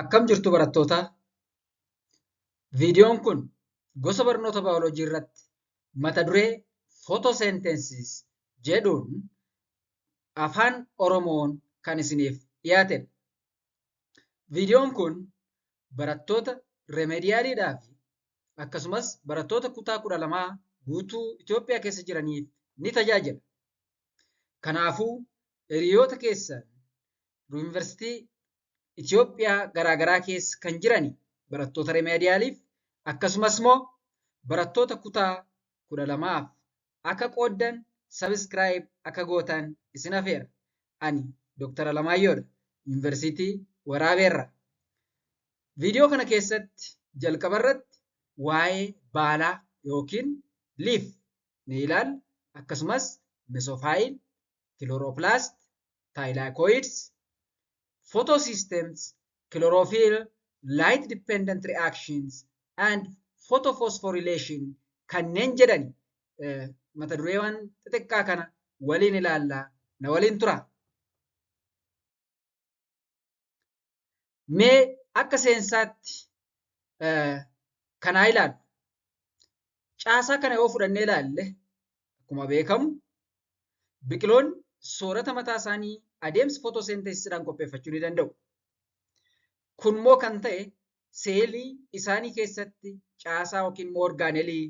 Akkam jirtu barattoota? Viidiyoon kun gosa barnoota baayoloojii irratti mata duree footosynthesis jedhuun afaan Oromoon kan isiniif dhiyaatedha. Viidiyoon kun barattoota remediyaaliidhaa fi akkasumas barattoota kutaa 12 guutuu Itoophiyaa keessa jiraniif ni tajaajila. Kanaafuu hiriyoota keessan yuunivarsiitii Itoophiyaa garaagaraa keessa kan jirani barattoota remediyaaliif akkasumas immoo barattoota kutaa 12f akka qooddan sabiskiraayib akka gootan isin affeera. Ani Dr. Alamaayyoodha. Yuunivarsiitii Waraabeerraa. Viidiyoo kana keessatti jalqaba irratti waa'ee baalaa yookiin liif ni ilaalla. Akkasumas mesofaayil, kiloroopilaast, taayilaakooyids, photosystems, chlorophyll, light dependent reactions and photophosphorylation kanneen jedhani mata dureewwan xixiqqaa kana waliin ilaallaa na waliin tura. Mee akka seensaatti kanaa ilaallu. Caasaa kana yoo fudhannee ilaalle akkuma beekamu biqiloonni soorata mataa isaanii adeemsa footosynthesisdhaan qopheeffachuu ni danda'u. Kunimmoo kan ta'e seelii isaanii keessatti caasaa yookiin immoo orgaanelii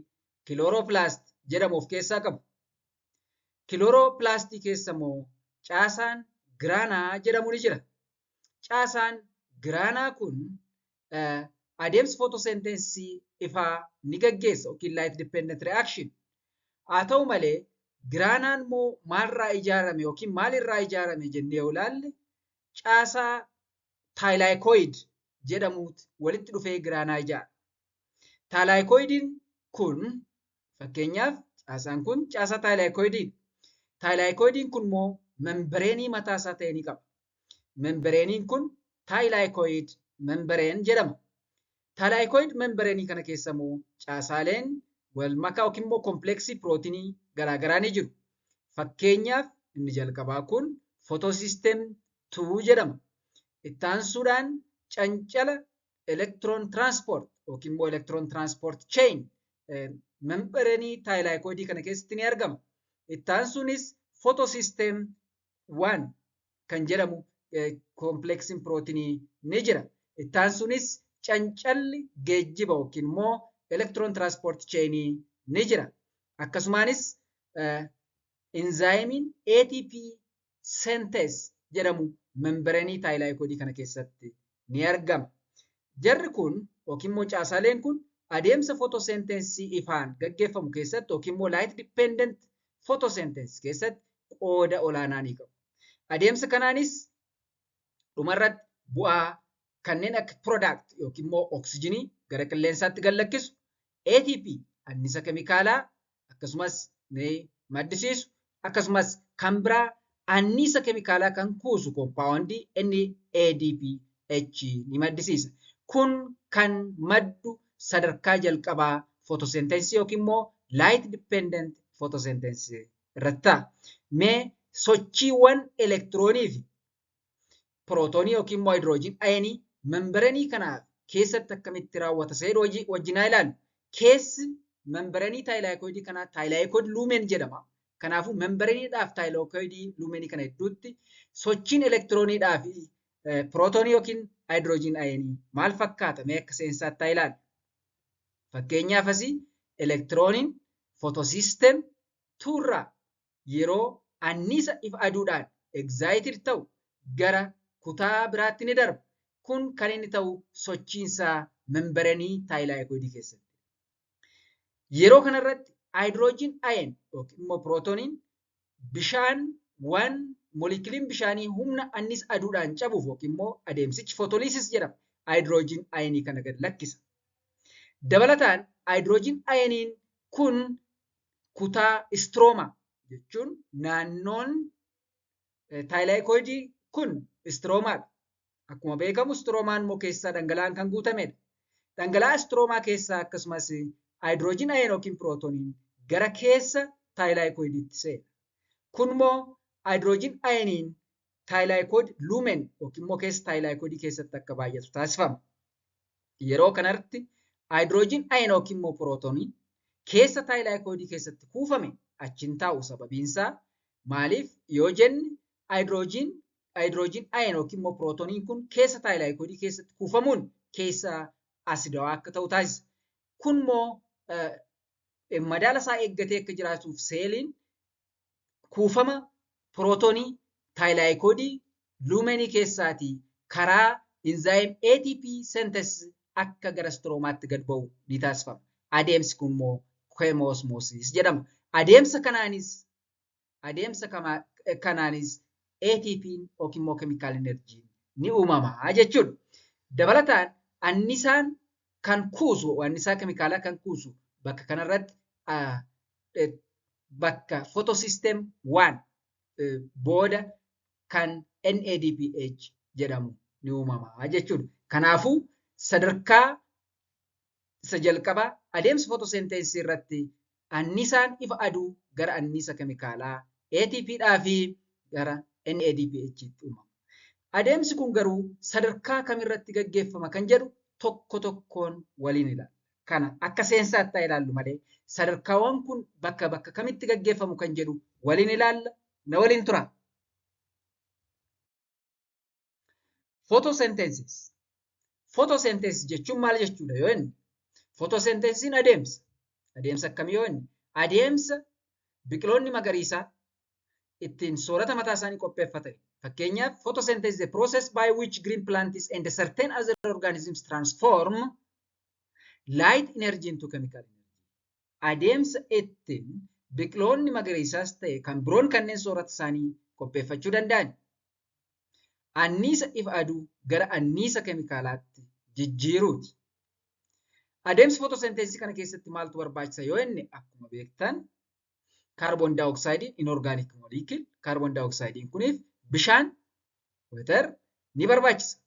kiloroopilaast jedhamu of keessaa qabu. Kiloroopilaastii keessa immoo caasaan giraanaa jedhamu ni jira. Caasaan giraanaa kun adeemsa footosynthesisii ifaa ni gaggeessa yookiin light dependent reaction. Haa ta'u malee giraanaan immoo maalirraa ijaarame yookiin maalirraa ijaarame jennee yoo ilaalle caasaa taayilaakooyid jedhamuuti walitti dhufee giraanaa ijaara. Taayilaakooyidiin kun fakkeenyaaf caasaan kun caasaa taayilaakooyidiidha. Taayilaakooyidiin kun immoo membreenii mataa isaa ta'e ni qaba. Membireeniin kun taayilaakooyid membreen jedhama. Taayilaakooyid membreenii kana keessa immoo caasaaleen wal makaa yookiin immoo kompleksii pirootinii garaagaraa ni jiru. Fakkeenyaaf inni jalqabaa kun footosystem 2 jedhama. Itti aansuudhaan cancala electron transport yookiin immoo electron transport chain membreenii taayilaakooyidii kana keessatti ni argama. Itti aansuunis footosystem 1 kan jedhamu kompleksiin pirootinii ni jira. Itti aansuunis cancalli geejjiba yookiin immoo electron transport chain ni jira. Akkasumaanis enzaayimiin ATP synthase jedhamu membreenii taayilaakooyidii kana keessatti ni argama. Jarri kun yookiin immoo caasaaleen kun adeemsa footosynthesisii ifaan gaggeeffamu keessatti yookiin immoo light dependent photosynthesis keessatti qooda olaanaa ni qabu. Adeemsa kanaanis dhumarratti bu'aa kanneen akka product yookiin immoo oksijinii gara qilleensaatti gallakkisu, ATP annisa keemikaalaa akkasumas ni maddisiisu, akkasumas kan biraa annisa keemikaalaa kan kuusu koompaawundii NADPH ni maddisiisa. Kun kan maddu sadarkaa jalqabaa footosynthesis yookiin immoo light dependent photosynthesis irratti ta'a. Mee sochiiwwan elektiroonii fi pirootoonii yookiin immoo haayidroojin ayinii membreenii kana keessatti akkamitti raawwata jedhu wajjin ilaallu. Keessi membreenii taayilaakooyidii kanaa taayilaakooyid luumeen jedhama. Kanaafuu membireeniidhaaf taayilaakooyidii luumeenii kana gidduutti sochiin elektirooniidhaa fi pirootoonii yookiin haayidroojin ayinii maal fakkaata? Mee akka seensaatti haa ilaallu. Fakkeenyaaf asii elektirooniin footosystem 2 irraa yeroo annisa ifa aduudhaan egzaayitir ta'u gara kutaa biraatti ni darba. Kun kan inni ta'u sochiinsaa membreenii taayilaakooyidii keessatti. Yeroo kanarratti haayidroojin ayen yookiin immoo pirootooniin bishaan waan moolekiliin bishaanii humna annisa aduudhaan cabuuf yookiin immoo adeemsichi footoliisis jedhama. Haayidroojin ayenii kana gad lakkisa. Dabalataan haayidroojin ayeniin kun kutaa istroomaa jechuun naannoon taayilaakooyidii kun istroomaadha. Akkuma beekamu istroomaan immoo keessaa dhangala'aan kan guutamedha. Dhangala'aa istroomaa keessaa akkasumas haayidroojin ayen yookiin pirootooniin gara keessa taayilaakooyidiitti seena. Kun immoo haayidroojin ayeniin taayilaayikoodii luumen yookiin immoo keessa taayilaayikoodii keessatti akka baay'atu taasifama. Yeroo kanatti haayidroojiin ayen yookiin immoo pirootooniin keessa taayilaayikoodii keessatti kuufame achiin taa'u sababiinsaa maaliif yoo jenne haayidroojiin ayen yookiin immoo pirootooniin kun keessa taayilaayikoodii keessatti kuufamuun keessa asidawaa akka ta'u taasisa. Kun immoo madaala isaa eeggatee akka jiraatuuf seeliin kuufama pirootoonii taayilaayikoodii luumenii keessaatii karaa inzaayim ATP synthesis akka gara stroomaatti gad ba'u ni taasifama. Adeemsi kun immoo kemoosmoosis jedhama. Adeemsa kanaanis ATP yookiin immoo chemical energy ni uumama jechuudha. Dabalataan annisaan kan kuusu, annisaa keemikaalaa kan kuusu bakka kanarratti bakka photosystem 1 booda kan NADPH jedhamu ni uumama jechuudha. Kanaafuu sadarkaa isa jalqabaa adeemsa photosynthesis irratti annisaan ifa aduu gara annisa keemikaalaa ATPdhaa fi gara NADPH tti uumama. Adeemsi kun garuu sadarkaa kamirratti gaggeeffama kan jedhu tokko tokkoon waliin ilaalla. Kana akka seensaatti ilaallu malee sadarkaawwan kun bakka kamitti gaggeeffamu kan jedhu waliin ilaalla. Na waliin tura. Photosynthesis. Photosynthesis jechuun maal jechuudha yoo inni? Photosynthesisiin adeemsa akkamii yoo inni? Adeemsa biqiloonni magariisaa ittiin soorata mataa isaanii qopheeffatan. Fakkeenyaaf photosynthesis is the process by which green plants and certain other organisms transform light energy into chemical energy. Adeemsa ittiin biqiloonni magariisaas ta'e kan biroon kanneen soorata isaanii qopheeffachuu danda'an anniisa ifa aduu gara anniisa keemikaalaatti jijjiiruuti. Adeemsa photosynthesis kana keessatti maaltu barbaachisa yoo inni akkuma beektan carbon dioxide inorganic molecule carbon dioxide kuniif bishaan water ni barbaachisa.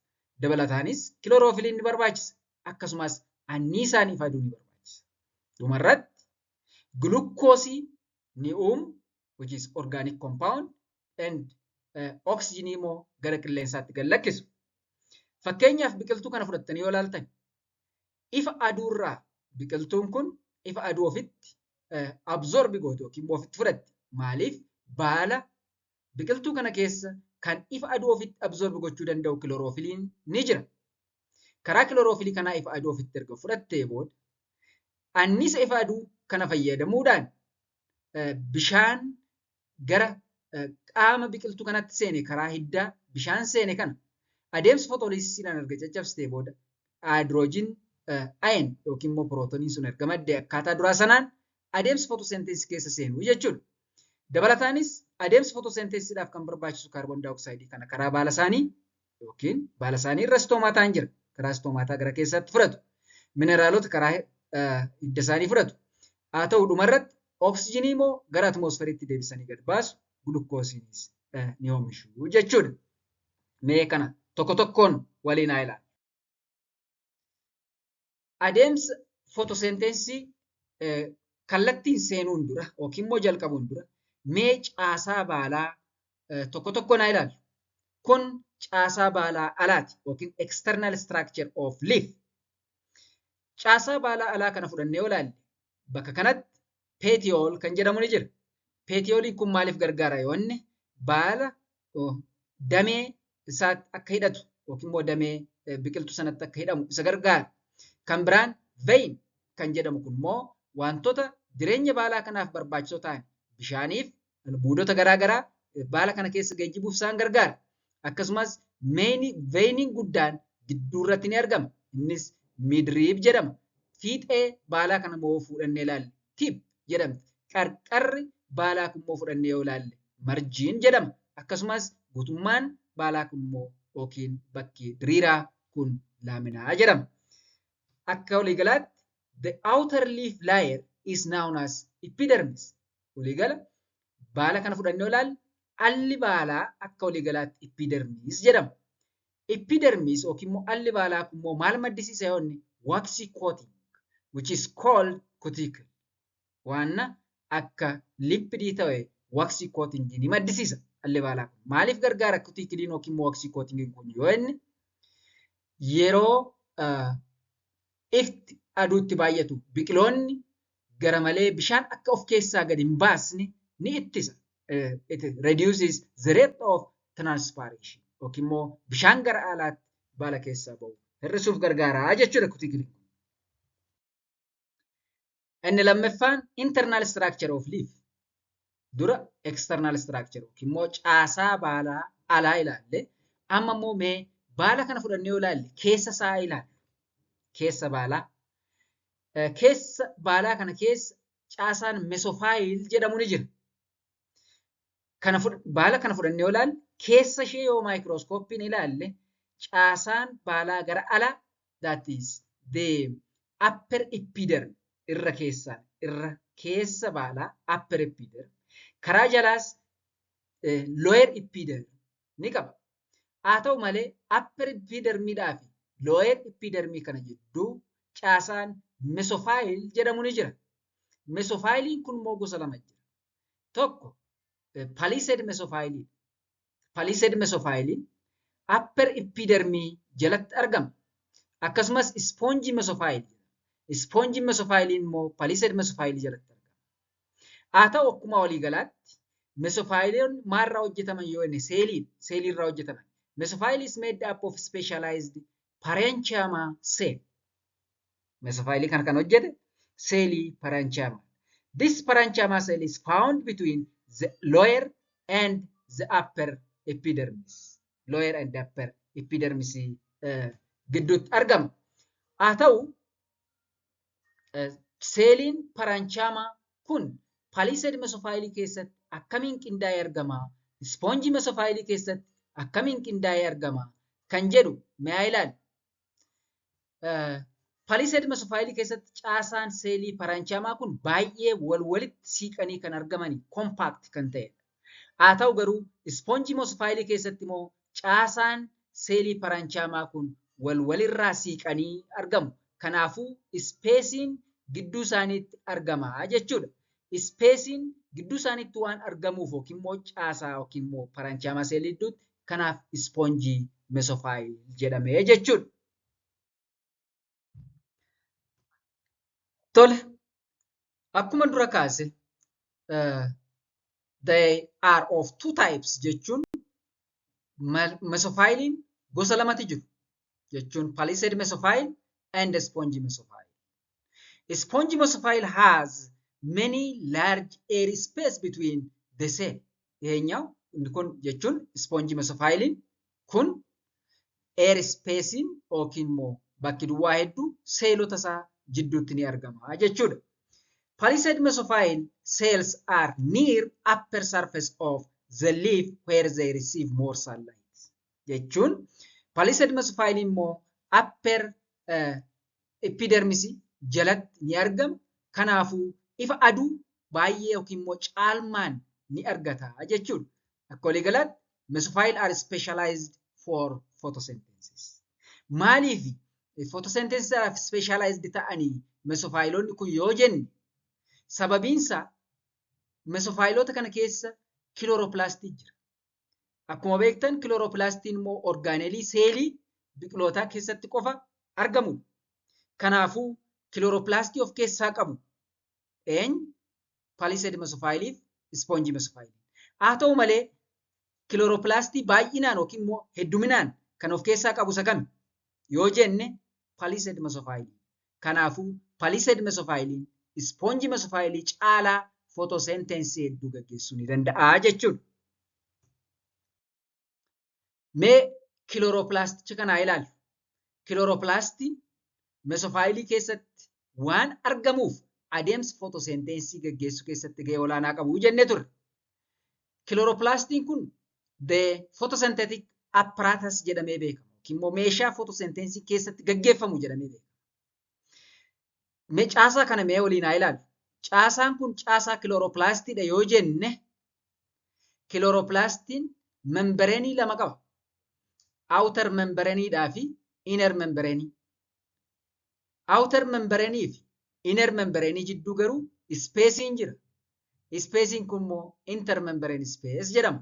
Dabalataanis kilooroofiliin ni barbaachisa. Akkasumas anniisaan ifa aduu ni barbaachisa. Dhumarratti glukoosii ni uumu which is organic compound and oxygen immoo gara qilleensaatti gad lakkisu. Fakkeenyaaf biqiltuu kana fudhattanii yoo ilaaltan ifa aduurraa biqiltuun kun ifa aduu ofitti absorbi goote yookiin ofitti fudhatti. Maaliif? Baala biqiltuu kana keessa kan ifa aduu ofitti absorbi gochuu danda'u kilooroofiliin ni jira. Karaa kilooroofilii kanaa ifa aduu ofitti erga fudhattee booda annisa ifa aduu kana fayyadamuudhaan bishaan gara qaama biqiltuu kanatti seene karaa hiddaa bishaan seene kana adeemsa footoliisisiidhaan erga caccabsitee booda haayidroojiin ayen yookiin immoo pirootooniin sun erga maddee akkaataa duraa sanaan adeemsa photosynthesis keessa seenu jechuudha. Dabalataanis adeemsa photosynthesisiidhaaf kan barbaachisu kaarboon dioxide kana karaa baala isaanii yookiin baala isaanii irra stoomaataan jira. Karaa stoomaataa gara keessatti fudhatu. Mineraalota karaa hidda isaanii fudhatu. Haa ta'u dhumarratti oksijiinii immoo gara atmosferiitti deebisanii gad baasu gulukoosiinis ni oomishu jechuudha. Mee kana tokko tokkoon waliin haa ilaallu. Adeemsa photosynthesisii kallattiin seenuun dura yookiin immoo jalqabuun dura mee caasaa baalaa tokko tokkoon haa ilaallu. Kun caasaa baalaa alaati yookiin external structure of leaf. Caasaa baalaa alaa kana fudhannee yoo ilaalle bakka kanatti petiole kan jedhamu ni jira. Petioliin kun maaliif gargaara yoo inni baala damee isaatti akka hidhatu yookiin immoo damee biqiltuu sanatti akka hidhamu isa gargaara. Kan biraan vein kan jedhamu kun immoo wantoota jireenya baalaa kanaaf barbaachisoo ta'an bishaaniif albuudota garaagaraa baala kana keessa geejjibuuf isaan gargaara. Akkasumas veiniin guddaan gidduu irratti ni argama. Innis midriib jedhama. Fiixee baalaa kana immoo fuudhannee ilaalle tip jedhamti. Qarqarri baalaa kun immoo fudhannee yoo ilaalle marjiin jedhama. Akkasumas guutummaan baalaa kun immoo yookiin bakki diriiraa kun laaminaa jedhama. Akka waliigalaatti the outer leaf layer is known as epidermis. Waliigala baala kana fudhannee yoo ilaalle alli baalaa akka waliigalaatti epidermis jedhama. Epidermis yookiin immoo alli baalaa kun immoo maal maddisiisa yoo inni waxy coating which is called cuticle. Waan akka lipidii ta'e waxy coating ni maddisiisa. alli baalaa kun. Maaliif gargaara kutiikiliin yookiin immoo oksikootiniin kun yoo inni yeroo ifti aduutti baay'atu biqiloonni gara malee bishaan akka of keessaa gadi hin baasne ni ittisa. It reduces the rate of transpiration yookiin immoo bishaan gara alaatti baala keessaa ba'u hir'isuuf gargaara jechuudha kutiikiliin kun. Inni lammaffaan internal structure of leaf. Dura external structure yookiin immoo caasaa baalaa alaa ilaalle amma immoo mee baala kana fudhannee yoo ilaalle keessa isaa ilaalla. Keessa baalaa. Keessa baalaa kana keessa caasaan mesofaayil jedhamu ni jira. Baala kana fudhannee yoo ilaalle keessa ishee yoo maayikirooskooppiin ilaalle caasaan baalaa gara alaa that is the upper epiderm irra keessaan irra keessa baalaa upper epiderm karaa jalaas lower epiderm ni qaba. Haa ta'u malee upper epidermiidhaa fi lower epidermii kana jidduu caasaan mesofaayil jedhamu ni jira. Mesofaayiliin kun immoo gosa lama jira. Tokko palisade mesofaayilii. Palisade mesofaayiliin upper epidermii jalatti argama. Akkasumas spongy mesofaayil. Spongy mesofaayiliin immoo palisade mesofaayilii jalatti argama. Haa ta'u akkuma waliigalaatti mesofaayiliin maalirraa hojjetaman yoo inni seeliirraa hojjetaman. Mesophile is made up of specialized parenchyma cell. Mesophile kan hojjete cellii parenchyma. This parenchyma cell is found between the lower and the upper epidermis. Lower and upper epidermis gidduutti argama. Haa ta'u seeliin parenchyma kun palisade mesophile keessatti akkamiin qindaa'ee argama? Spongy mesophile keessatti akkamiin qindaa'ee argama kan jedhu mee ilaallu. Palisade mesofaayilii keessatti caasaan seelii parenchymaa kun baay'ee walitti siiqanii kan argamanii compact kan ta'edha. Haa ta'u garuu spongy mesofaayilii keessatti immoo caasaan seelii parenchymaa kun walirraa siiqanii argamu. Kanaafuu ispeesiin gidduu isaaniitti argama jechuudha. Ispeesiin gidduu isaaniitti waan argamuuf yookiin immoo caasaa yookiin immoo parenchymaa seelii gidduutti kanaaf spongy mesophile jedhamee jechuudha. Tole, akkuma dura kaase they are of two types jechuun mesophiliin gosa lamatu jiru jechuun palisade mesophile and spongy mesophile. Spongy mesophile has many large air space between the cell. Eenyaw kun jechuun spongy mesophiliin kun air spacing yookiin immoo bakki duwwaa hedduu seelota isaa jidduutti ni argama jechuudha. Palisade mesophile cells are near upper surface of the leaf where they receive more sunlight. Jechuun palisade mesophile immoo upper epidermis jalatti ni argama. Kanaafuu ifa aduu baay'ee yookiin immoo caalmaan ni argata jechuudha. Akka waliigalaatti mesophile are specialized for photosynthesis. Maaliif photosynthesisaaf specialized ta'anii mesophiloonni kun yoo jenne sababiinsa mesophilota kana keessa chloroplaastii jira. Akkuma beektan chloroplaastiin immoo orgaaneelii seelii biqilootaa keessatti qofa argamu. Kanaafuu chloroplaastii of keessaa qabu. Palisade mesophiliif spongy mesophile. Haa ta'u malee chloroplaastii baay'inaan yookiin immoo hedduminaan kan of keessaa qabu isa kami? Yoo jenne palisade mesophile. Kanaafuu palisade mesophiliin spongy mesophile caalaa photosynthesis hedduu gaggeessuu ni danda'a jechuudha. Mee chloroplasticha kanaa ilaallu. Chloroplastiin mesophile keessatti waan argamuuf adeemsa photosynthesis gaggeessuu keessatti gahee olaanaa qabu jennee turre. Chloroplastiin kun the photosynthetic apparatus jedhamee beekama. Kimmoo meeshaa photosynthesis keessatti gaggeeffamu jedhamee beekama. Mee caasaa kana mee waliin haa ilaallu. Caasaan kun caasaa chloroplastiidha yoo jenne chloroplastiin membreenii lama qaba. Outer membraneedhaa fi inner membrane. Outer membrane fi inner membrane jidduu garuu spacing jira. Spacing kun immoo intermembrane space jedhama.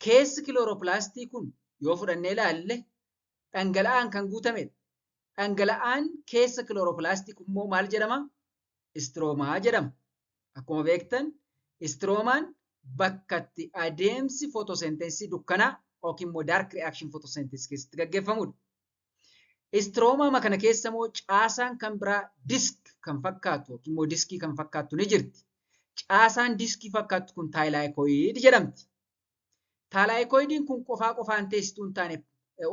Keessi kilooroplaastii kun yoo fudhannee ilaalle dhangala'aan kan guutamedha. Dhangala'aan keessa kilooroplaastii kun immoo maal jedhama? Istroomaa jedhama. Akkuma beektan istroomaan bakka itti adeemsi fotoseenteesii dukkanaa yookiin immoo dark reaction photosynthesis keessatti gaggeeffamudha. Istroomaa kana keessa immoo caasaan kan biraa disk kan fakkaatu yookiin immoo diskii kan fakkaattu ni jirti. Caasaan diskii fakkaattu kun taayilaayikoid jedhamti. Taayilaayikoidiin kun qofaan teessituu hin taane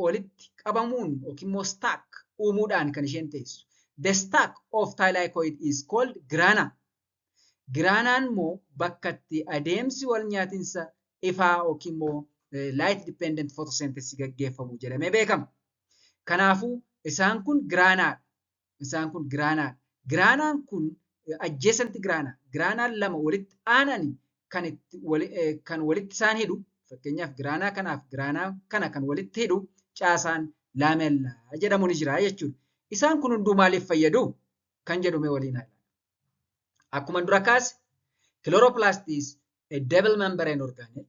walitti qabamuun yookiin immoo stack uumuudhaan kan isheen teessu. The stack of thylakoid is called grana. Granaan immoo bakka itti adeemsi wal nyaatinsa ifaa yookiin immoo light dependent photosynthesis gaggeeffamu jedhamee beekama. Kanaafuu isaan kun giraanaadha. Isaan kun giraanaadha. Giraanaan kun adjacent giraanaa. Giraanaan lama walitti aananii kan walitti isaan hidhu. Fakkeenyaaf giraanaa kanaaf giraanaa kana kan walitti hidhu caasaan laamellaa jedhamu ni jira jechuudha. Isaan kun hunduu maaliif fayyadu? Kan jedhume waliin haala. Akkuma dura kaase, chloroplast is a double membrane organelle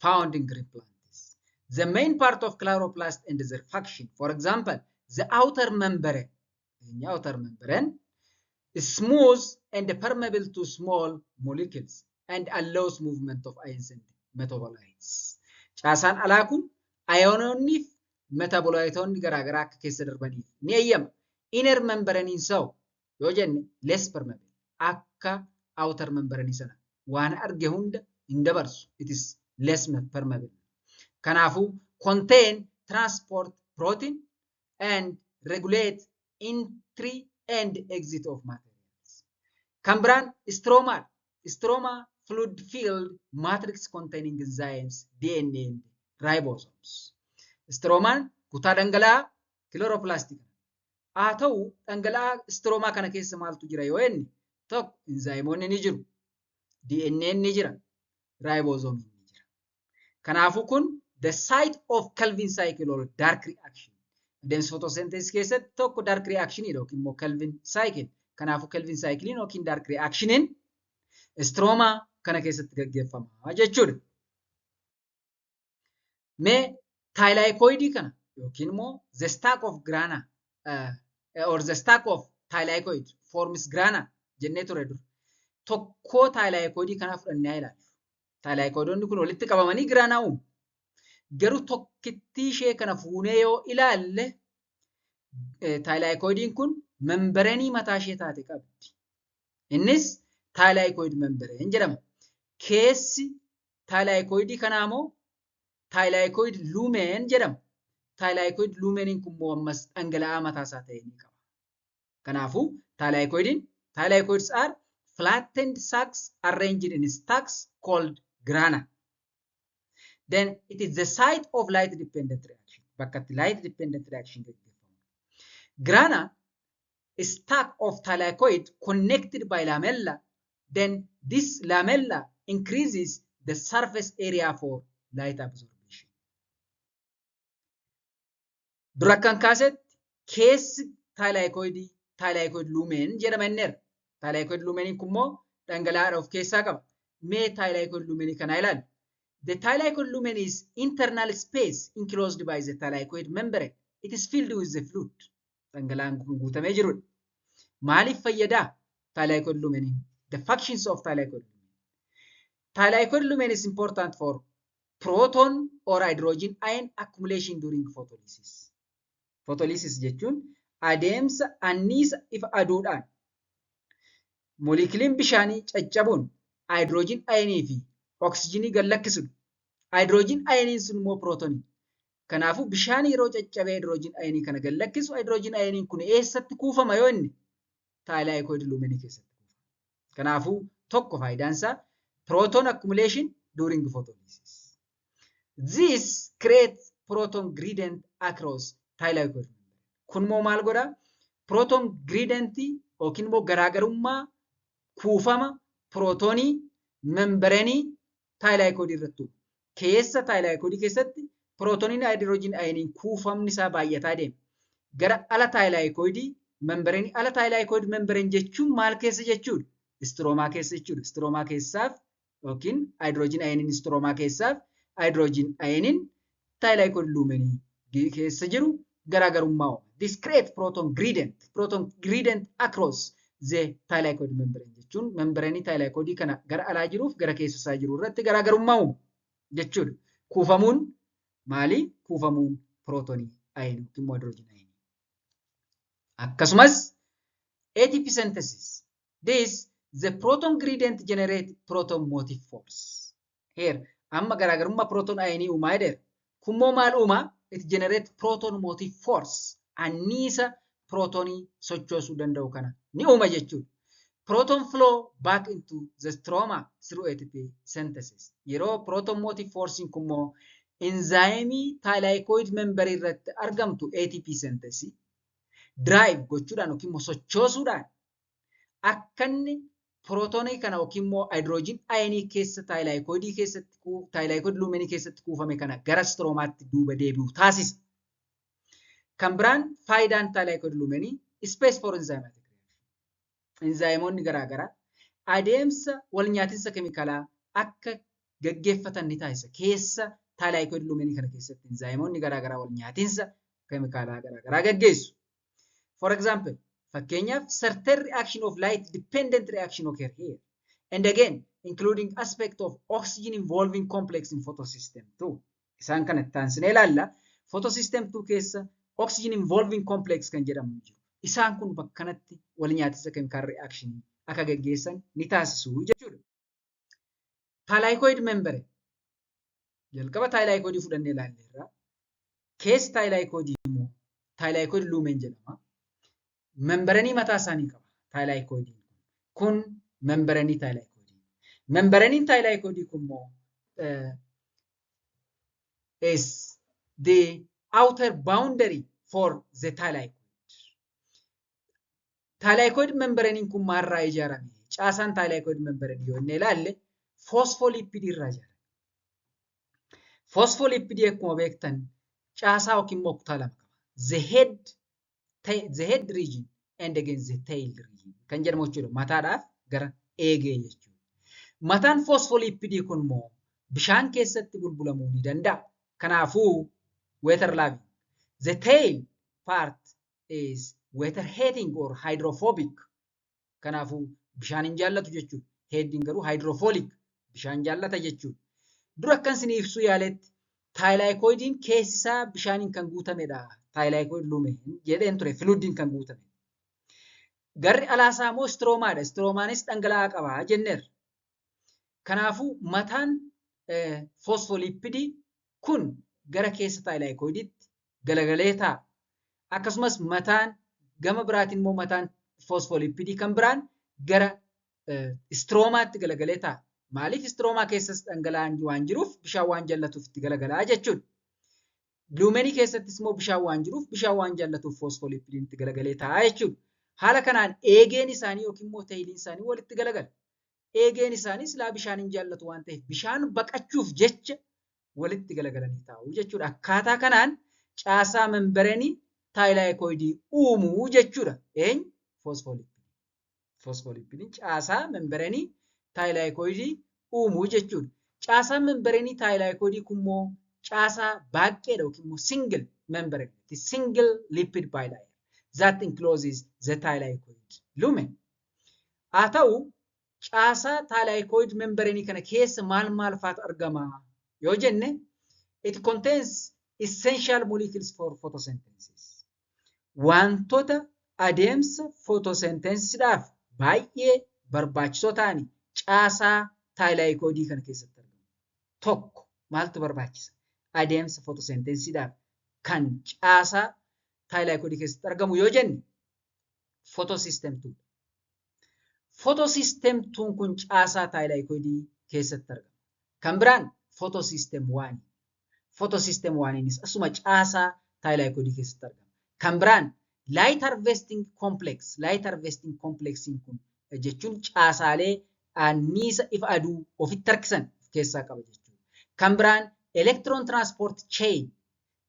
found in green plants. The main part of chloroplast and their function, for example, the outer membrane is smooth and permeable to small molecules and allows movement of ions and metabolites. Caasaan alaa kun ayoononni fi metaboloitoonni garaagaraa akka keessa darbaniif ni eeyyama. Inner membrane isaa yoo jenne less permeable akka outer membrane sana waan arge hunda hin dabarsu. It is less permeable. Kanaafuu contain transport protein and regulate entry and exit of materials. Kan biraan stroma. Stroma fluid filled matrix containing enzymes, DNA and ribosomes. Stroomaan kutaa dhangala'aa kilooroplastii kana. Haa ta'u dhangala'aa stroomaa kana keessa maaltu jira yoo jenne tokko enzymoonni ni jiru, DNA ni jira, ribosomiin ni jira. Kanaafuu kun the site of Calvin cycle or dark reaction. Adeemsa photosynthesis keessatti tokko dark reaction yookiin immoo Calvin cycle. Kanaafuu Calvin cycle yookiin dark reaction stroomaa kana keessatti gaggeeffama jechuudha. Mee thylakoidii kana yookiin immoo the stack of grana or the stack of thylakoid forms grana jennee ture dur. Tokkoo thylakoidii kana fudhannee ilaallu. Thylakoidonni kun walitti qabamanii grana uumu. Garuu tokkittii ishee kana fuunee yoo ilaalle thylakoidiin kun membranii mataa ishee taate qabdi. Innis thylakoid membrane jedhama. Keessi thylakoidii kanaa immoo thylakoid lumen jedhama. Thylakoid lumeniin kun immoo ammas dhangala'aa mataa isaa ta'e ni qaba. Kanaafuu thylakoids are flattened sacs arranged in stacks called grana. Then it is the site of light dependent reaction. Bakka itti light dependent reaction gaggeeffamu. Grana is stack of thylakoid connected by lamella. Then this lamella increases the surface area for light absorption. Dura kan kaasetti keessi thylakoid lumen jedhama inneera. Thylakoid lumeniin kun immoo dhangala'aadha of keessaa qaba. Mee thylakoid lumenii kana ilaalu. The thylakoid lumen is internal space enclosed by the thylakoid membrane. It is filled with the fluid. Dhangala'aan kun guutamee jirudha. Maaliif fayyadaa thylakoid lumeniin? The functions of thylakoid lumen. Thylakoid lumen is important for proton or hydrogen ion accumulation during photolysis. Photolysis jechuun adeemsa anniisa ifa aduudhaan moleekiliin bishaanii caccabuun hydrogen ionii fi oksijiinii gad lakkisudha. Hydrogen ioniin sun immoo protonii. Kanaafuu bishaan yeroo caccabee hydrogen ionii kana gad lakkisu hydrogen ioniin kun eessatti kuufama yoo inni thylakoid lumenii keessatti. Kanaafuu tokko faayidaan isaa proton accumulation during photolysis. This creates proton gradient across thylakoid membrane. Kun immoo maal godha? Proton gradient yookiin immoo garaagarummaa kuufama protonii membranii thylakoid irratti. Keessa thylakoid keessatti protoniin hydrogen ioniin kuufamni isaa baay'ataa deema. Gara ala thylakoid membranii ala thylakoid membrane jechuun maal keessa jechuudha? Stroomaa keessa jechuudha. Stroomaa keessaaf yookiin hydrogen ioniin stroomaa keessaaf hydrogen ioniin thylakoid lumenii keessa jiru garaagarummaa uuma. Discrete proton gradient across the thylakoid membrane jechuun membrane thylakoidii kana gara alaa jiruuf gara keessa isaa jiru irratti garaagarummaa uuma jechuudha. Kuufamuun maali? Kuufamuun protonii ion yookiin immoo hydrogen ion. Akkasumas ATP synthesis. This the proton gradient generate proton motive force. Here amma garaagarummaa proton ionii uumaa jedheera. Kunimmoo maal uumaa? It generate proton motive force. Anniisa protonii sochoosuu danda'u kana ni uuma jechuudha. Proton flow back into the stroma through ATP synthesis. Yeroo proton motive force kunimmoo enzyme thylakoid membrane irratti argamtu ATP synthesis drive gochuudhaan yookiin immoo sochoosuudhaan akka inni protonii kana yookiin immoo hydrogen ionii keessa thylakoid lumenii keessatti kuufame kana gara stroomaatti duuba deebi'u taasisa. Kan biraan faayidaan thylakoid lumenii space for enzymatic reaction. Enzymoonni garaagaraa adeemsa wal nyaatinsa keemikaalaa akka gaggeeffatan ni taasisa. Keessa thylakoid lumenii kana keessatti enzymoonni garaagaraa wal nyaatinsa keemikaalaa garaagaraa gaggeessu. For example, fakkeenyaaf certain reaction of light dependent reaction occur here. And again, including aspect of oxygen involving complex in photosystem 2. Isaan kana taansinee ilaalla. Photosystem 2 keessa oxygen involving complex kan jedhamu jiru. Isaan kun bakka kanatti wal nyaatinsa keemikaal reaction akka gaggeessan ni taasisu jechuudha. Thylakoid membrane. Jalqaba thylakoidii fudhannee ilaalleerra. Keessa thylakoidii immoo thylakoid lumen jedhama. Membranii mataa isaanii qaba thylakoidiin kun membranii thylakoidii. Membraniin thylakoidii kun immoo is the outer boundary for the thylakoid. Thylakoid membraniin kun maalirraa ijaarame? Caasaan thylakoid membranii yoo inni ilaalle phospholipid irraa ijaarame. Phospholipid akkuma beektan caasaa yookiin immoo kutaa lama qaba. The head region and against the tail region kan jedhamu jechuudha. Mataadhaaf gara eegee jechuudha. Mataan phospholipidii kun immoo bishaan keessatti bulbulamuu ni danda'a. Kanaafuu water loving. The tail part is water hating or hydrophobic. Kanaafuu bishaan hin jaallatu jechuudha. Heading garuu hydrophilic bishaan jaallata jechuudha. Dura akkan isin ibsuu yaaletti thylakoidiin keessi isaa bishaaniin kan guutamedha. Thylakoid lumen jedheen ture fluidiin kan guutame. Garri alaasaa immoo stroomaadha. Stroomaanis dhangala'aa qaba jenneerra. Kanaafuu mataan phospholipidii kun gara keessa thylakoidiitti galagalee taa'a. Akkasumas mataan gama biraatiin immoo mataan phospholipidii kan biraan gara stroomaatti galagalee taa'a. Maaliif stroomaa keessas dhangala'aan waan jiruuf bishaan waan jaallatuuf itti galagalaa jechuudha. Lumenii keessattis immoo bishaan waan jiruuf bishaan waan jaallatuuf phospholipidin itti galagalee taa'a jechuudha. Haala kanaan eegeen isaanii yookiin immoo taayiliin isaanii walitti galagala. Eegeen isaanii silaa bishaan hin jaallatu waan ta'eef bishaan baqachuuf jecha walitti galagalanii taa'u jechuudha. Akkaataa kanaan caasaa membranii thylakoidii uumuu jechuudha. Eenyu? Phospholipidin. Phospholipidin caasaa membranii thylakoidii uumuu jechuudha. Caasaan membranii thylakoidii kun immoo caasaa baay'eedha yookiin immoo single membrane, the single lipid bilayer that encloses the thylakoid lumen. Haa ta'u caasaa thylakoid membranii kana keessa maal faatu argama yoo jenne it contains essential molecules for photosynthesis. Wantoota adeemsa photosynthesisdhaaf baay'ee barbaachisoo ta'anii caasaa thylakoidii kana keessatti argamu. Tokko maaltu barbaachisa? Adeemsa photosynthesisdhaaf kan caasaa thylakoidii keessatti argamu yoo jenne photosystem 2. Photosystem 2 kun caasaa thylakoidii keessatti argama. Kan biraan photosystem 1. Photosystem 1nis asuma caasaa thylakoidii keessatti argama. Kan biraan light harvesting complex. Light harvesting complexiin kun jechuun caasaalee anniisa ifa aduu ofitti harkisan keessaa qaba jechuudha. Kan biraan electron transport chain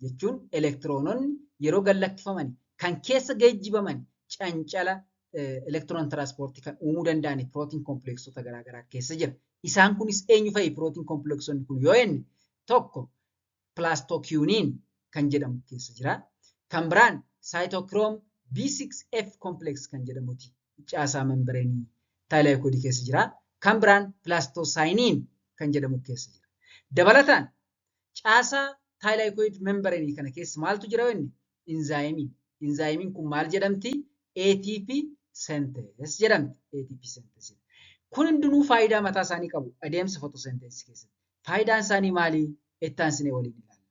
jechuun elektiroononni yeroo gallakkifaman kan keessa geejjibaman cancala electron transport kan uumuu danda'an protein complexota garaagaraa keessa jira. Isaan kunis eenyu fa'i protein complexonni kun yoo jenne tokko plastocunine kan jedhamu keessa jira. Kan biraan cytochrome B6F complex kan jedhamuti caasaa membreenii thylakoidii keessa jira. Kan biraan plastocyanine kan jedhamu keessa jira. Dabalataan caasaa thylakoid membreenii kana keessa maaltu jira inni? Inzaayimii. Inzaayimiin kun maal jedhamti? ATP synthase jedhamti. ATP synthase. Kun hundinuu faayidaa mataa isaanii qabu adeemsa photosynthesis keessatti. Faayidaan isaanii maali? Ittaansine waliin ilaalla.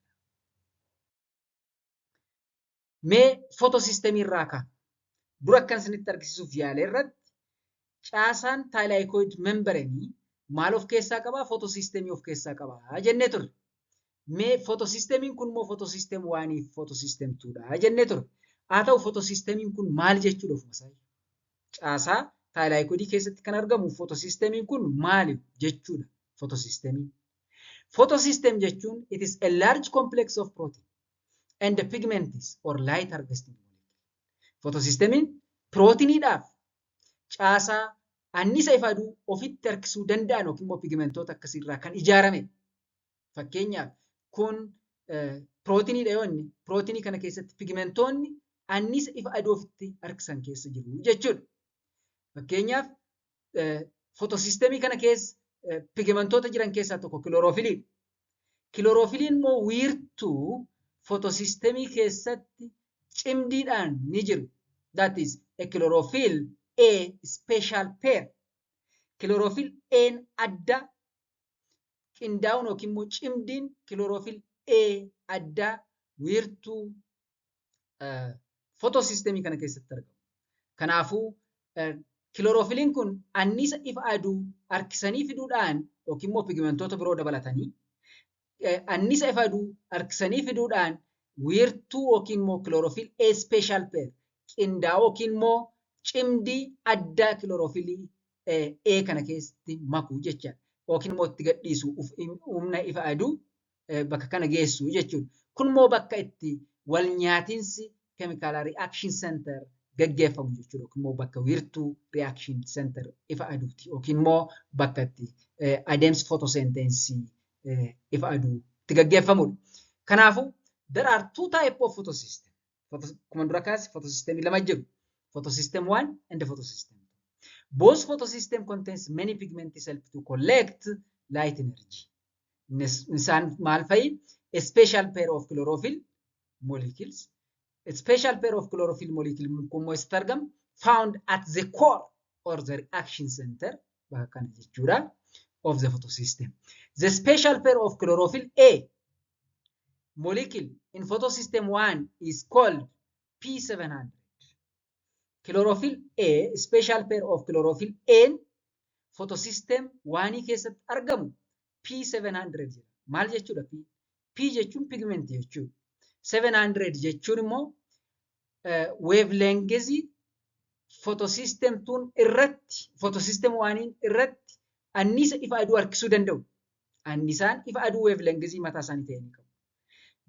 Mee photosystemii irraa kaa. Dura akkan isinitti argisiisuuf yaale irratti caasaan thylakoid membreenii maal of keessaa qaba? Photosystemii of keessaa qaba jennee turre. Mee photosystemiin kun immoo photosystem 1 fi photosystem 2 dha jennee turre. Haa ta'u photosystemiin kun maal jechuudha ofuma isaa? Caasaa thylakoidii keessatti kan argamu photosystemiin kun maali jechuudha photosystemiin. Photosystem jechuun it is a large complex of protein and the pigments or light harvesting molecule. Photosystemiin prootiniidhaaf caasaa annisa ifa aduu ofitti harkisuu danda'an yookiin immoo pigmentoota akkasiirraa kan ijaarame. Fakkeenyaaf kun prootiniidha yoo inni prootinii kana keessatti pigmentoonni annisa ifa aduu ofitti harkisan keessa jiru jechuudha. Fakkeenyaaf photosystemii kana keessa pigmentoota jiran keessaa tokko kiloroofilii. Kiloroofiliin immoo wiirtuu photosystemii keessatti cimdiidhaan ni jiru. That is a chlorophyll A special pair. Chlorophyll A'n adda qindaa'uun yookiin immoo cimdiin chlorophyll A addaa wiirtuu photosystemii kana keessatti argamu. Kanaafuu kiloroofiliin kun annisa ifa aduu harkisanii fiduudhaan yookiin immoo pigmentoota biroo dabalatanii annisa ifa aduu harkisanii fiduudhaan wiirtuu yookiin immoo kiloroofil A special pair qindaa'oo yookiin immoo cimdii addaa kiloroofilii A kana keessatti makuu jechaadha. Yookiin immoo itti gadhiisu humna ifa aduu bakka kana geessu jechuudha. Kun immoo bakka itti wal nyaatiinsi chemical reaction center gaggeeffamu jechuudha. Yookiin immoo bakka wiirtuu reaction center ifa aduuti. Yookiin immoo bakka itti adeemsi photosynthesis ifa aduu itti gaggeeffamudha. Kanaafuu there are two types of photosystem. Kuma dura kaase photosystem lama jiru. Photosystem 1 and the photosystem 2. Both photosystem contains many pigments help to collect light energy. Isaan maal fa'i? A special pair of chlorophyll molecules. A special pair of chlorophyll molecule kun immoo eessatti argama? Found at the core or the reaction center bakka kana jechuudha of the photosystem. The special pair of chlorophyll A molecule in photosystem 1 is called P700. Chlorophyll A, special pair of chlorophyll A photosystem 1 keessatti argamu P700 jedhama. Maal jechuudha P? P jechuun pigment jechuudha. 700 jechuun immoo wavelength photosystem 2 irratti photosystem 1 irratti annisa ifa aduu harkisuu danda'u. Annisaan ifa aduu wavelength mataa isaanii ta'anii qabu.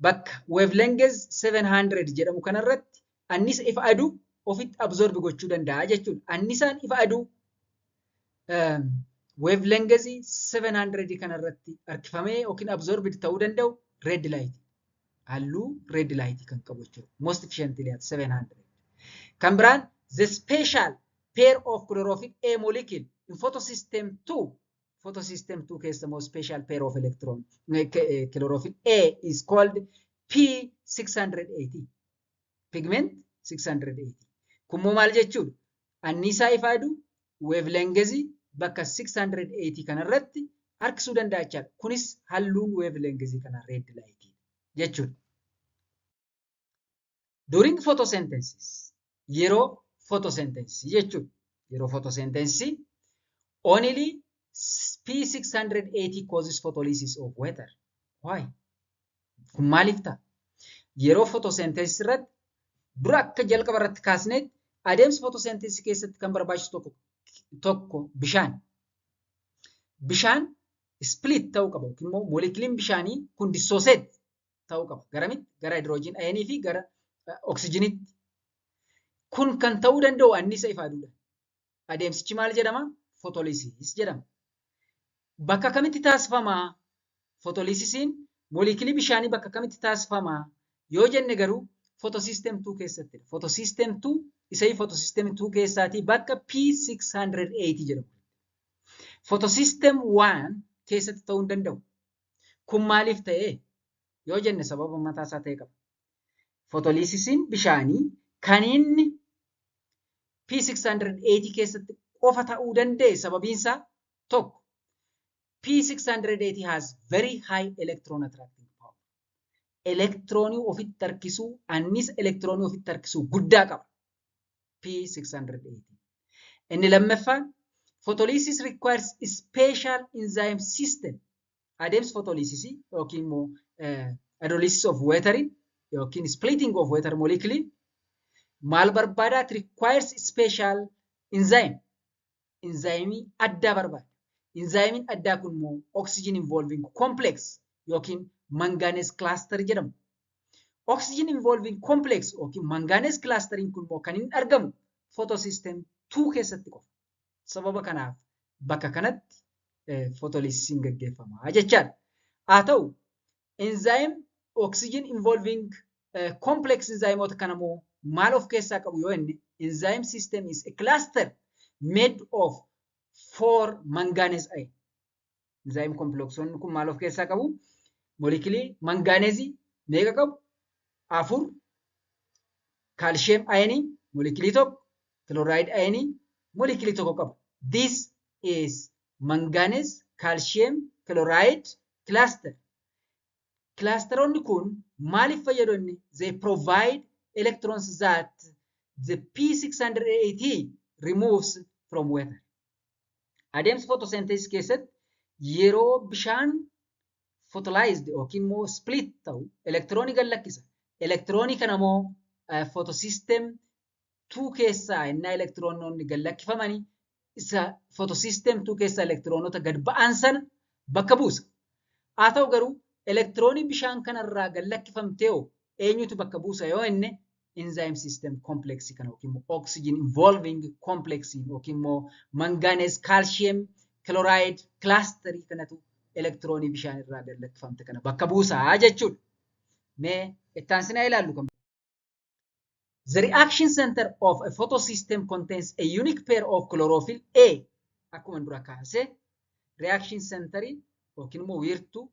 Bakka wavelength 700 jedhamu kanarratti annisa ifa aduu ofitti absorb gochuu danda'a jechuudha. Annisaan ifa aduu wavelength 700 kanarratti harkifamee yookiin absorbed ta'uu danda'u red light. Halluu red light kan qabu jechuudha. Most efficiently at 700. Kan biraan the special pair of chlorophyll A molecule in photosystem 2. Photosystem 2 keessa immoo special pair of electron chlorophyll A is called P680. Pigment 680. Kun immoo maal jechuudha? Annisaa ifa aduu wavelength bakka 680 kanarratti harkisuu danda'a jechuudha. Kunis halluun wavelength kana red light jechuudha. During photosynthesis, yeroo photosynthesis jechuudha. Yeroo photosynthesis only P680 causes photolysis of water. Why? Kun maaliif ta'a? Yeroo photosynthesis irratti dura akka jalqaba irratti kaasneet adeemsa photosynthesis keessatti kan barbaachisu tokko bishaan. Bishaan split ta'uu qaba yookiin immoo moleekiliin bishaanii kun dissociate ta'uu qaba. Garamitti? Gara hydrogen ayinii fi gara oksijiniitti. Kun kan ta'uu danda'u annisa ifa aduudha. Adeemsichi maal jedhama? Photolysis jedhama. Bakka kamitti taasifama? Photolysisiin Moleekilii bishaanii bakka kamitti taasifama yoo jenne garuu photosystem 2 keessatti. Photosystem 2 isa photosystem 2 keessaatii bakka P680 jedhamu. Photosystem 1 keessatti ta'uu hin danda'u. Kun maaliif ta'e yoo jenne sababa mataa isaa ta'e qaba. Photolysisiin bishaanii kan inni P680 keessatti qofa ta'uu danda'e sababiin isaa tokko P680 has very high electron attracting power. Elektiroonii ofitti harkisuu, annis elektiroonii ofitti harkisuu guddaa qaba. P680. Inni lammaffaan photolysis requires a special enzyme system. Adeemsi photolysisii yookiin immoo hydrolysis of water yookiin splitting of water molecule maal barbaada? It requires special enzyme. Enzyme addaa barbaada. Enzyme addaa kun immoo oxygen involving complex yookiin manganese cluster jedhamu. Oxygen involving complex yookiin manganese clustering kun immoo kan inni argamu photosystem 2 keessatti qofa. Sababa kanaaf bakka kanatti photolysisiin gaggeeffama jechaadha. Haa ta'u enzyme oxygen involving complex enzymoota kana immoo maal of keessaa qabu yoo inni enzyme system is a cluster made of 4 manganese ion. Enzyme complexonni kun maal of keessaa qabu? Moleekilii manganeezii meeqa qabu? 4. Calcium ion moleekilii tokko, chloride ion moleekilii tokko qaba. This is manganese calcium chloride cluster. Clusteronni kun maaliif fayyadu inni? They provide electrons that the P680 removes from water. Adeemsa photosynthesis keessatti yeroo bishaan photolyzed yookiin immoo split ta'u elektiroonii gad lakkisa. Elektiroonii kana immoo photosystem 2 keessaa innaa elektiroononni gad lakkifamanii isa photosystem 2 keessaa elektiroonota gad ba'an sana bakka buusa. Haa ta'u garuu elektiroonii bishaan kanarraa gad lakkifamtee eenyutu bakka buusa yoo inni enzyme system complex kana yookiin immoo oxygen involving complex yookiin immoo manganese calcium chloride cluster kanatu elektiroonii bishaan irraa gad lakkifamte kana bakka buusaa jechuudha. Mee ittaan sinaa ilaallu kam. The reaction center of a photosystem contains a unique pair of chlorophyll A. Akkuma dura kaasee reaction center yookiin immoo wiirtuu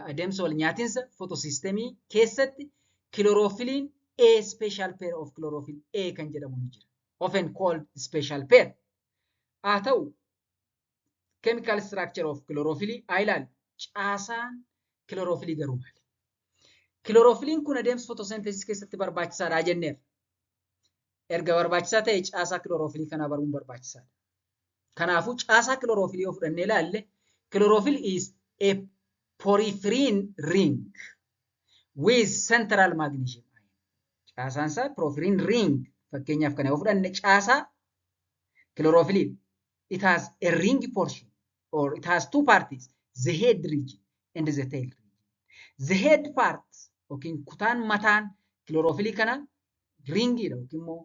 adeemsa wal nyaatinsa photosystemii keessatti chlorophyllin A special pair of chlorophyll A kan jedhamu ni jira. Often called special pair. Haa ta'u chemical structure of chlorophyll haa ilaallu. Caasaan chlorophyll garuu maali? Chlorophyllin kun adeemsa photosynthesis keessatti barbaachisaadha jenneerra. Erga barbaachisaa ta'e caasaa chlorophyll kanaa baruun barbaachisaadha. Kanaafuu caasaa chlorophyll yoo fudhannee ilaalle chlorophyll is a porphyrin ring with central magnesium. Caasaan isaa porphyrin ring fakkeenyaaf kana yoo fudhanne caasaa chlorophyll. It has a ring portion or it has two parts, the head region and the tail region. The head part yookiin kutaan mataan chlorophyll kana ringiidha yookiin immoo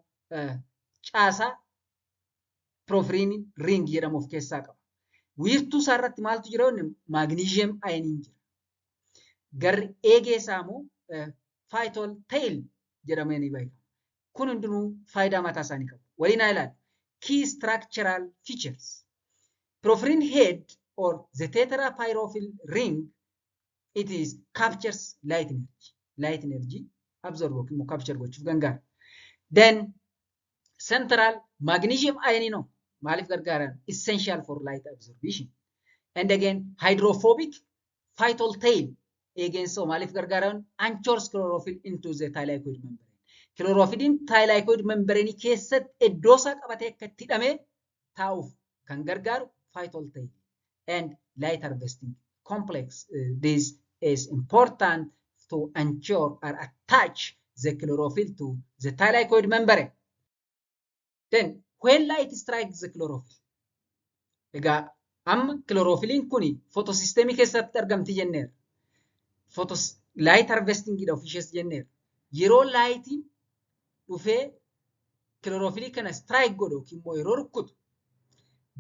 caasaa porphyrin ring jedhamu of keessaa qaba. Wiirtuu isaa irratti maaltu jira? Magnesium ioniin jira. Garri eegee isaa immoo phytol tail jedhamee ni beekama. Kun hundinuu faayidaa mataa isaanii qabu. Waliin haa ilaallu. Key structural features. Porphyrin head or the tetrapyrophil ring, it is captures light energy. Light energy absorb yookiin capture gochuuf gargaara. Then central magnesium ion no maaliif gargaaran? Essential for light absorption. And again hydrophobic phytol tail again so maaliif gargaaran? Anchors chlorophyll into the thylakoid membrane. Chlorophyllin thylakoid membrane keessatti iddoo isaa qabatee akka itti hidhamee taa'uuf kan gargaaru phytol tail. And light harvesting complex. This is important to ensure or attach the chlorophyll to the thylakoid membrane. Then when light strikes the chlorophyll. Egaa amma chlorophyllin kuni photosystemii keessatti argamti jenneera. Light harvesting dha ofishees jenneera. Yeroo lightiin dhufee chlorophyll kana strike godhu yookiin immoo yeroo rukkutu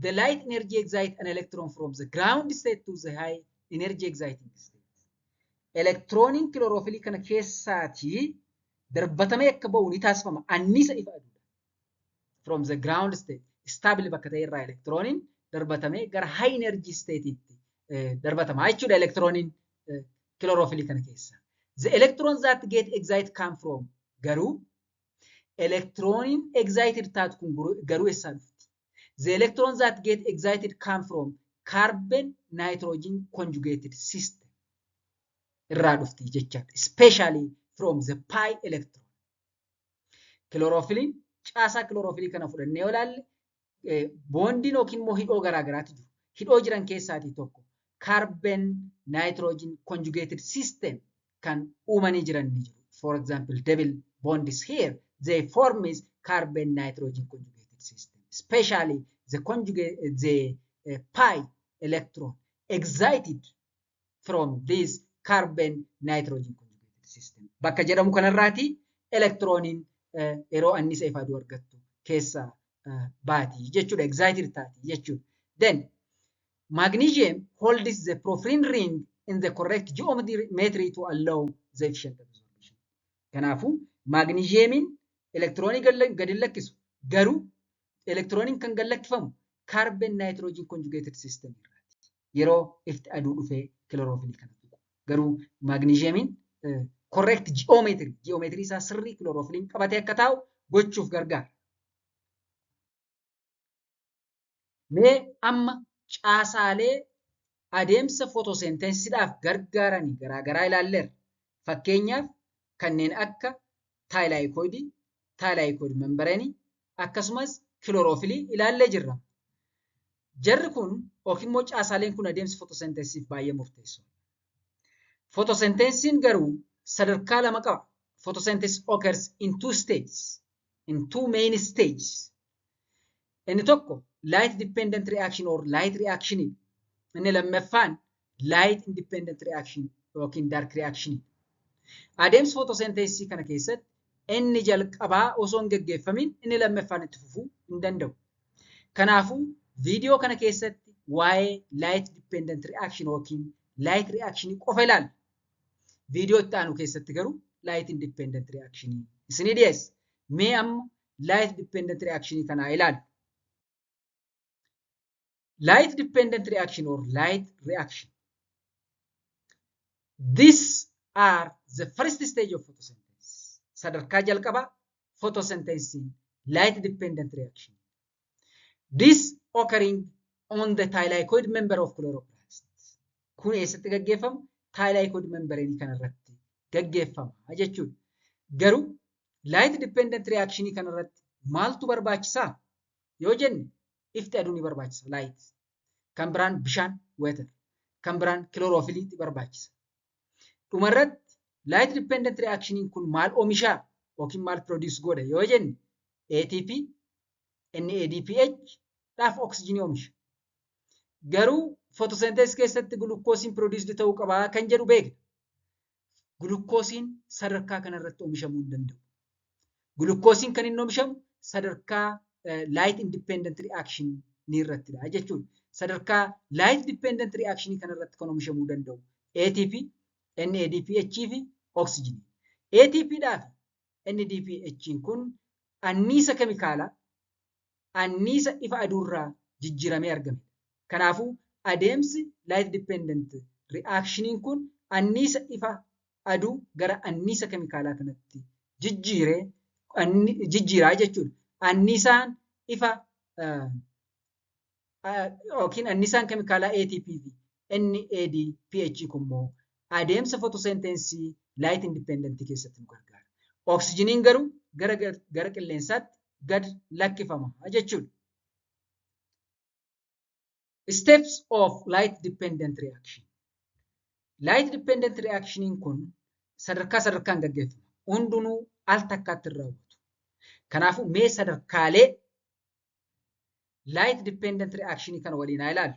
the light energy excite an electron from the ground state to the high energy exciting state. elektirooniin kiloroofilii kana keessaatii darbatamee akka ba'u ni taasifama. Annisa ifa aduudha. From the ground state, stable bakka ta'e irraa elektirooniin darbatamee gara high energy state'itti darbatama jechuudha elektirooniin kiloroofilii kana keessa. The electrons that get excited come from garuu elektirooniin excited taatu kun garuu eessaa dhufti? The electrons that get excited come from carbon nitrogen conjugated system irraa dhufti jechaadha. Especially from the pi electron. Kiloroofiliin caasaa kiloroofilii kana fudhannee yoo ilaalle boondiin yookiin immoo hidhoo garaagaraatu jiru. Hidhoo jiran keessaatii tokko carbon nitrogen conjugated system kan uumanii jiran ni jiru. For example, double bonds here, they form is carbon nitrogen conjugated system. Especially the pi electron excited from this carbon nitrogen conjugated system. Bakka jedhamu kanarraati elektirooniin yeroo annisa ifa aduu argattu keessa baati jechuudha. Excited taati jechuudha. Then magnesium holds the porphyrin ring in the correct geometry to allow the efficient absorption. Kanaafuu magnesiumiin elektiroonii gadi lakkisu garuu elektirooniin kan gadi lakkifamu carbon nitrogen conjugated system irraati. Yeroo ifti aduu dhufee kiloroofilii kana tuqu. Garuu magnesiumiin correct geometry isaa sirrii kiloroofiliin qabatee akka taa'u gochuuf gargaara. Mee amma caasaalee adeemsa fotosenteesiidhaaf gargaaranii garaagaraa ilaalleerra. Fakkeenyaaf kanneen akka taayilaayikoodii, taayilaayikood membareenii akkasumas kiloroofilii ilaallee jirra. Jarri kun yookiin immoo caasaaleen kun adeemsa fotosenteesiif baay'ee murteessoo. Fotosenteesiin garuu sadarkaa lama qaba. Photosynthesis occurs in two main stages. Inni tokko light dependent reaction or light reaction. Inni lammaffaan light independent reaction yookiin dark reaction. Adeemsa fotosenteesisii kana keessatti inni jalqabaa osoo hin gaggeeffamin inni lammaffaan itti fufuu hin danda'u. Kanaafuu viidiyoo kana keessatti waa'ee light dependent reaction yookiin light reaction qofa ilaalla. Viidiyoo itti aanu keessatti garuu light independent reaction isinii dhiyeessa. Mee amma light dependent reaction kana ilaalu. Light dependent reaction or light reaction. These are the first stage of photosynthesis. Sadarkaa jalqabaa photosynthesis light dependent reaction. This occurring on the thylakoid member of chloroplasts. Kun eessatti gaggeeffamu? Thylakoid membrane kanarratti gaggeeffama jechuudha. Garuu light dependent reaction kanarratti maaltu barbaachisaa? Yoo jenne ifti aduu ni barbaachisa light. Kan biraan bishaan water. Kan biraan kiloroofiliitti barbaachisa. Dhumarratti light dependent reaction kun maal oomishaa yookiin maal produce godha yoo jenne ATP, NADPH dhaaf oksijiinii oomisha. Garuu photosynthesis keessatti gulukoosiin produced ta'uu qabaa kan jedhu beekna. Gulukoosiin sadarkaa kanarratti oomishamuu hin danda'u. Gulukoosiin kan inni oomishamu sadarkaa light independent reaction ni irrattidha jechuudha. Sadarkaa light dependent reaction kanarratti kan oomishamuu danda'u ATP, NADPH fi oksijiinii. ATP dhaaf NADPH kun anniisa keemikaalaa anniisa ifa aduurraa jijjiiramee argame. Kanaafuu adeemsi light dependent reaction kun anniisa ifa aduu gara anniisa keemikaalaa kanatti jijjiiraa jechuudha. Anniisaan ifa yookiin anniisaan keemikaalaa ATP fi NADPH kun immoo adeemsa photosynthesis light independent keessatti nu gargaara. Oksijiiniin garuu gara qilleensaatti gad lakkifama jechuudha. Steps of light dependent reaction. Light dependent reaction kun sadarkaan gaggeeffama. Hundinuu al takkaatti hin raawwatu. Kanaafuu mee sadarkaalee light dependent reaction kana waliin haa ilaallu.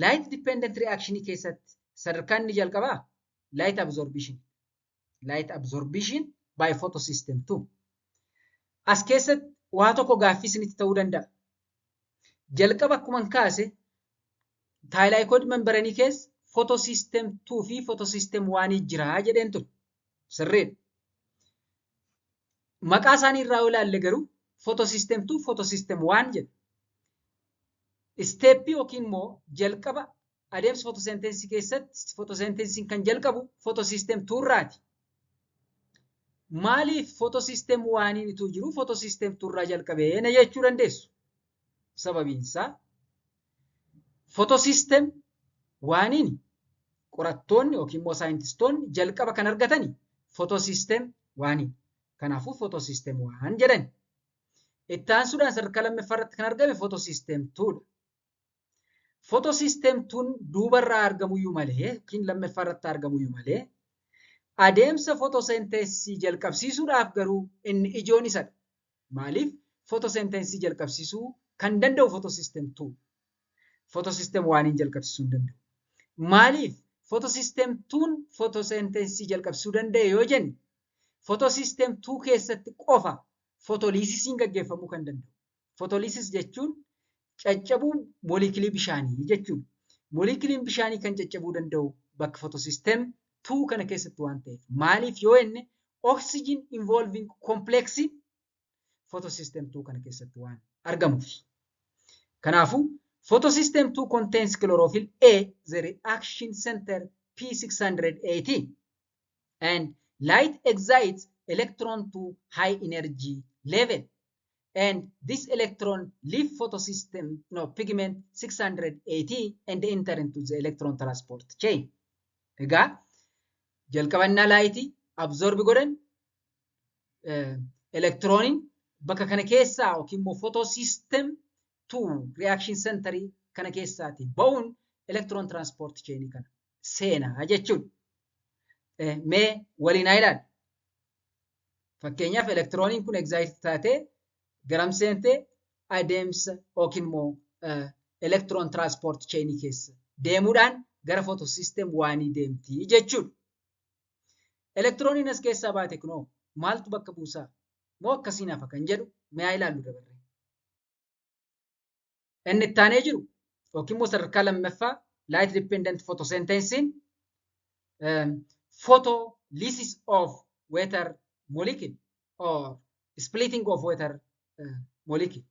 Light dependent reaction keessatti sadarkaan inni jalqabaa light absorption. Light absorption by photosystem 2. As keessatti waa tokko gaaffii isinitti ta'uu danda'a. Jalqaba akkuma kaase thylakoid membrane keessa photosystem 2 fi photosystem 1 jira jedheen ture. Sirriidha. Maqaa isaanii irraa ilaalle garuu photosystem 2 photosystem 1 jedha. Isteeppii yookiin immoo jalqaba adeemsa photosynthesis keessatti photosynthesis kan jalqabu photosystem 2 irraati. Maaliif photosystem 1 ituu jiru photosystem 2 irraa jalqabee na jechuu dandeessu? Sababiin isaa photosystem 1 qorattoonni yookiin immoo saayintistoonni jalqaba kan argatani photosystem 1. Kanaafuu photosystem 1 jedhani. Itti aansuudhaan sadarkaa lammaffaa irratti kan argame photosystem 2dha. Photosystem 2 duubarraa argamuyyuu malee yookiin lammaffaa irratti argamuyyuu malee adeemsa photosynthesis jalqabsiisuudhaaf garuu inni ijoon isadha. Maaliif photosynthesis jalqabsiisuu kan danda'u photosystem 2. Photosystem 1 jalqabsiisuu hin danda'u. Maaliif photosystem 2 photosynthesis jalqabsiisuu danda'e yoo jenne photosystem 2 keessatti qofa photolysisiin gaggeeffamuu kan danda'u. Photolysis jechuun caccabuu mooliikilii bishaanii jechuudha. Mooliikiliin bishaanii kan caccabuu danda'u bakka photosystem 2 kana keessatti waan ta'eef. Maaliif yoo jenne oxygen involving complex photosystem 2 kana keessatti waan argamuuf. Kanaafuu photosystem 2 contains chlorophyll A, the reaction center P618, and light excites electron to high energy level. And this electron leave photosystem pigment 680 and enter into the electron transport chain. Egaa jalqabannaa laayitii absorb godhan elektirooniin bakka kana keessaa yookiin immoo photosystem 2 reaction center kana keessaati ba'uun electron transport chain kana seenaa jechuudha. Mee waliin haa ilaallu. Fakkeenyaaf elektirooniin kun excite taatee garam seentee adeemsa yookiin immoo electron transport chain keessa deemuudhaan gara photosystem 1 deemti jechuudha. Elektirooniin as keessaa baate kunoo maaltu bakka buusaa? Moo akkasiin hafa kan jedhu mee haa ilaallu dabarree. Inni itti aanee jiru yookiin immoo sadarkaa lammaffaa light dependent photosynthesis photolysis of water molecule or splitting of water molecule.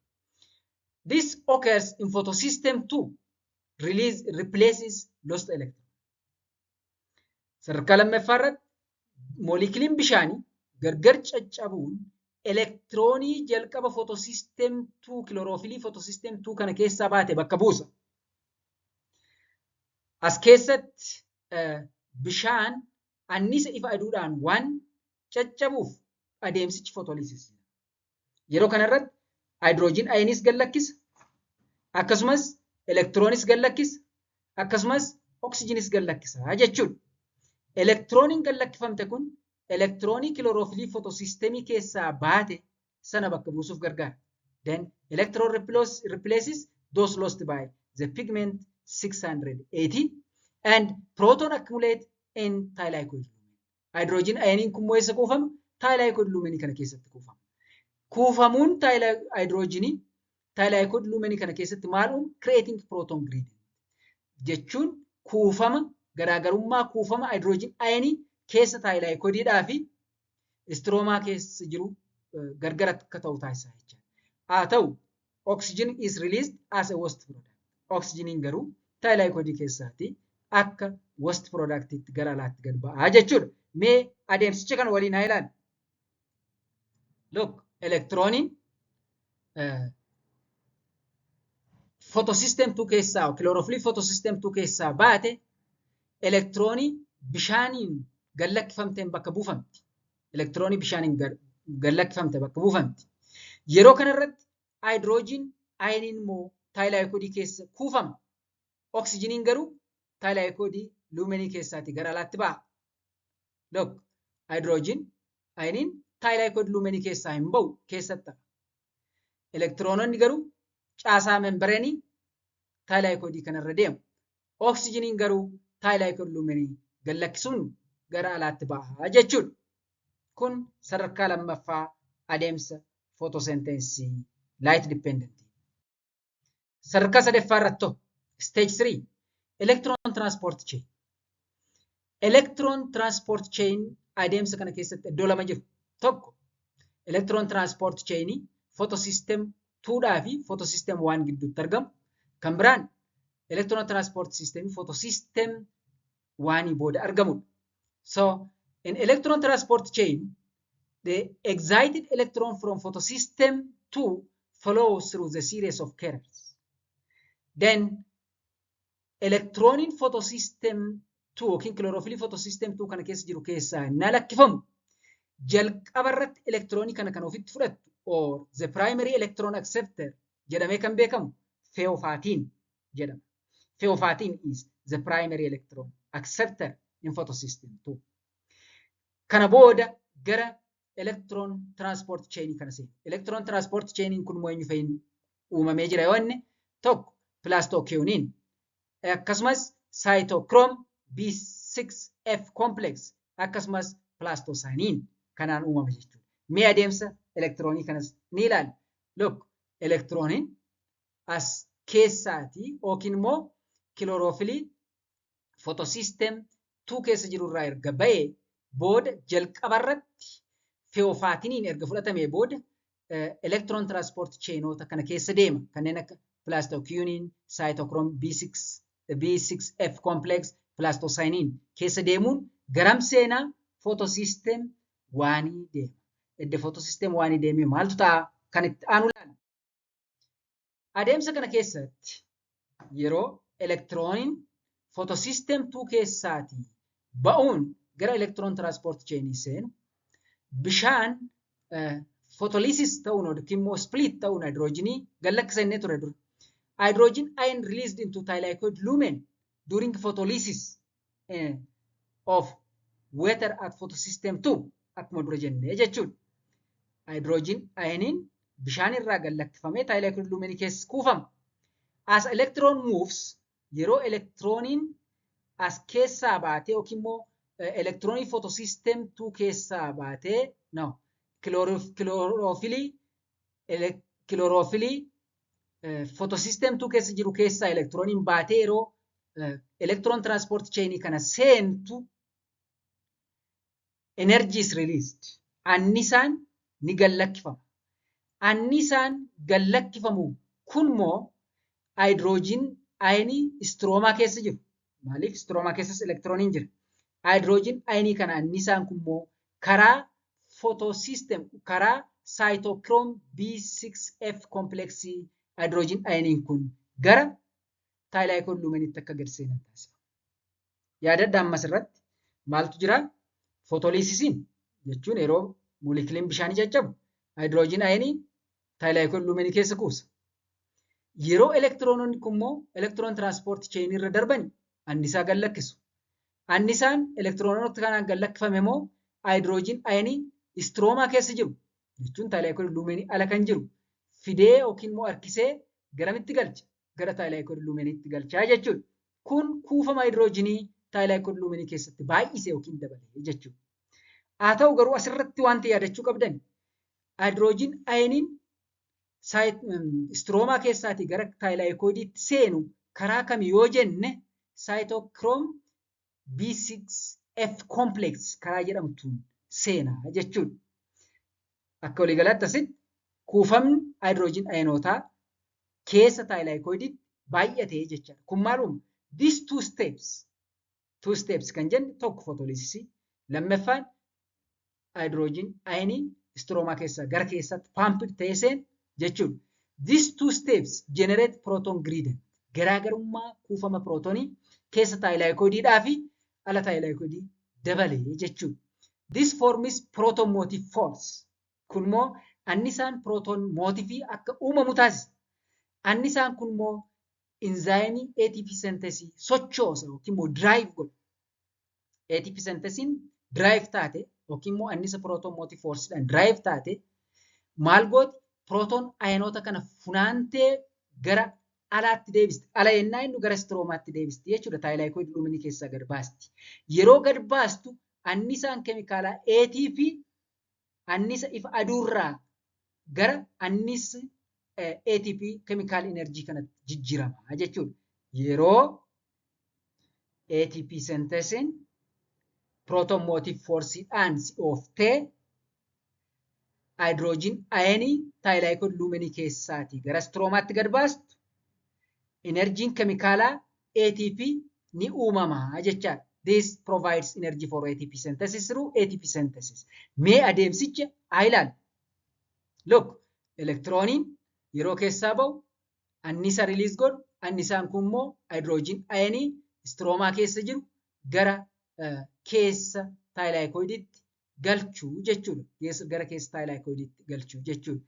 This occurs in photosystem 2, replaces lost electron. Sadarkaa lammaffaa irratti mooliikiliin bishaanii gargar caccabuun elektiroonii jalqaba photosystem 2 chlorophyll photosystem 2 kana keessaa baate bakka buusa. As keessatti bishaan annisa ifa aduudhaan waan caccabuuf adeemsichi photolysis. Yeroo kanarratti hydrogen ayonis gallakkisa, akkasumas elektiroonis gallakkisa, akkasumas oksijinis gallakkisa jechuudha. Elektirooniin gallakkifamte kun elektiroonii chlorophyll photosystemii keessaa baate sana bakka buusuuf gargaara. Then electron replaces those lost by the pigment 680 and proton accumulate in thylakoid lumen. Hydrogen ayoniin kun moo eessa kuufama? Thylakoid lumenii kana keessatti kuufama. Kuufamuun hydrogenii thylakoid lumenii kana keessatti maal creating proton gradient jechuun kuufama garaagarummaa kuufama hydrogen ayonii keessa thylakoididhaa fi stroomaa keessa jiru gargar akka ta'u taasisaa jechuudha. Haa ta'u oxygen is released as a waste product. Oxygeniin garuu thylakoid keessaati akka waste productitti gara alaatti gad ba'aa jechuudha. Mee adeemsicha kana waliin haa ilaallu. Look, elektirooniin photosystem 2 keessaa chlorophyll photosystem 2 keessaa baate elektiroonii bishaaniin gallakkifamteen bakka buufamti. Elektiroonii bishaaniin gallakkifamte bakka buufamti. Yeroo kanarratti hydrogen ayoniin immoo thylakoid keessa kuufama. Oksijiniin garuu thylakoid lumenii keessaati gara alaatti ba'a. Look, hydrogen ayoniin thylakoid lumenii keessaa hin ba'u keessatti ta'a. Elektiroononni garuu caasaa membreenii thylakoid kanarra deemu. Oksijiniin garuu thylakoid lumenii gallakkisuun gara alaatti ba'a jechuudha. Kun sadarkaa lammaffaa adeemsa photosynthesis light dependent. Sadarkaa sadaffaa irratti stage 3 electron transport chain. electron transport chain adeemsa kana keessatti iddoo lama jiru. Tokko electron transport chain photosystem 2 fi photosystem 1 gidduutti argamu. Kan biraan electron transport system photosystem 1 booda argamudha. So in electron transport chain, the excited electron from photosystem 2 flows through the series of carriers. Then electron in photosystem 2 yookiin chlorophyll photosystem 2 kana keessa jiru keessaa na lakkifamu jalqaba irratti elektiroonii kana kan ofitti fudhattu or the primary electron acceptor jedhamee kan beekamu pheophatin jedhama. Pheophatin is the primary electron acceptor in photosystem 2. Kana booda gara electron transport chain kana seenu. Electron transport chain kun immoo eenyu fa'iin uumamee jira yoo inni tokko plastoquinine akkasumas cytochrome B6F complex akkasumas plastocyanin kanaan uumama jechuudha. Mee adeemsa elektiroonii kanas ni ilaalla. Look, elektirooniin as keessaatii yookiin immoo kilooroofilii photosystem 2 keessa jiru irraa erga ba'ee booda jalqaba irratti pheophatiniin erga fudhatamee booda electron transport chainota kana keessa deema. Kanneen akka plastoquinine, cytochrome B6F complex, plastocyanin keessa deemuun garam seenaa photosystem 1 deema. Edda photosystem 1 deemee maaltu ta'a? Kan itti aanu ilaalla. Adeemsa kana keessatti yeroo elektirooniin photosystem 2 keessaatii ba'uun gara electron transport chain seenu bishaan photolysis ta'uun yookiin immoo split ta'uun hydrogenii gallakkisannee ture dura. Hydrogen ion released into thylakoid lumen during photolysis of water at photosystem 2 akkuma dura jennee jechuudha. Hydrogen ioniin bishaan irraa gallakkifamee thylakoid lumen keessa kuufama. As electron moves yeroo elektirooniin as keessaa baatee yookiin immoo elektiroonii photosystem 2 keessaa baatee kilooroofilii photosystem 2 keessa jiru keessaa elektirooniin baatee yeroo electron transport chain kana seentu energy is released. Annisaan ni gallakkifama. Annisaan gallakkifamu kunmoo hydrogen ionii stroomaa keessa jiru. Maaliif stroomaa keessas elektirooniin jira. Hydrogen ionii kana annisaan kunmoo karaa photosystem karaa cytochrome B6F complexii hydrogen ioniin kun gara thylakoid lumenitti akka gad seenan taasisa. Yaadadha ammas irratti maaltu jira? Photolysisiin jechuun yeroo moolekiliin bishaanii caccabu hydrogen ionii thylakoid lumenii keessa kuusa. Yeroo elektiroononni kunmoo electron transport chain irra darbani annisaa gallakkisu. Annisaan elektiroonota kanaan gallakkifame immoo hydrogen ionii stroomaa keessa jiru jechuun thylakoid lumenii ala kan jiru fidee yookiin immoo harkisee garamitti galcha? Gara thylakoid lumeniitti galchaa jechuudha. Kun kuufama hydrogenii thylakoid lumenii keessatti baay'isee yookiin dabalee jechuudha. Haa ta'u garuu asirratti wanti yaadachuu qabdan hydrogen ioniin stroomaa keessaatii gara thylakoidiitti seenu karaa kami yoo jenne cytochrome B6F complex karaa jedhamtuun seenaa jechuudha. Akka waliigalaatti asitti kuufamni hydrogen ionootaa keessa thylakoidiitti baay'atee jechuudha. Kun maaluma? These two steps kan jenne tokko photolysisii, lammaffaan hydrogen ionii stroomaa keessaa gara keessatti pumped ta'ee seenu jechuudha. These two steps generate proton gradient. Garaagarummaa kuufama protonii keessa thylakoidiidhaa fi ala thylakoidii dabalee jechuudha. This forms proton motive force. Kunimmoo annisaan proton motifii akka uumamu taasisa. Annisaan kunimmoo enzyme ATP synthesis sochoosa yookiin immoo drive godha. ATP synthesin drive taate yookiin immoo annisa proton motive forceedhaan drive taate maal gooti? Proton ionota kana funaantee gara alaatti deebisti. Ala yennaa inni gara stroomaatti deebisti jechuudha. Thylakoid lumenii keessaa gad baasti. Yeroo gad baastu annisaan keemikaalaa ATP annisa ifa aduurraa gara annisa ATP chemical energy kanatti jijjiirama jechuudha. Yeroo ATP synthesin proton motive forceidhaan si'ooftee hydrogen ayonii taayilaayikood luumenii keessaatii gara stroomaatti gad baastu energiin keemikaalaa ATP ni uumamaa jechaadha. This provides energy for ATP synthesis through ATP synthesis. Mee adeemsicha haa ilaallu. Look, elektirooniin yeroo keessaa ba'u annisa release godhu, annisaan kun immoo hydrogen ayonii stroomaa keessa jiru gara keessa taayilaayikooditti galchuu jechuudha. Gara keessa taayilaayikooditti galchuu jechuudha.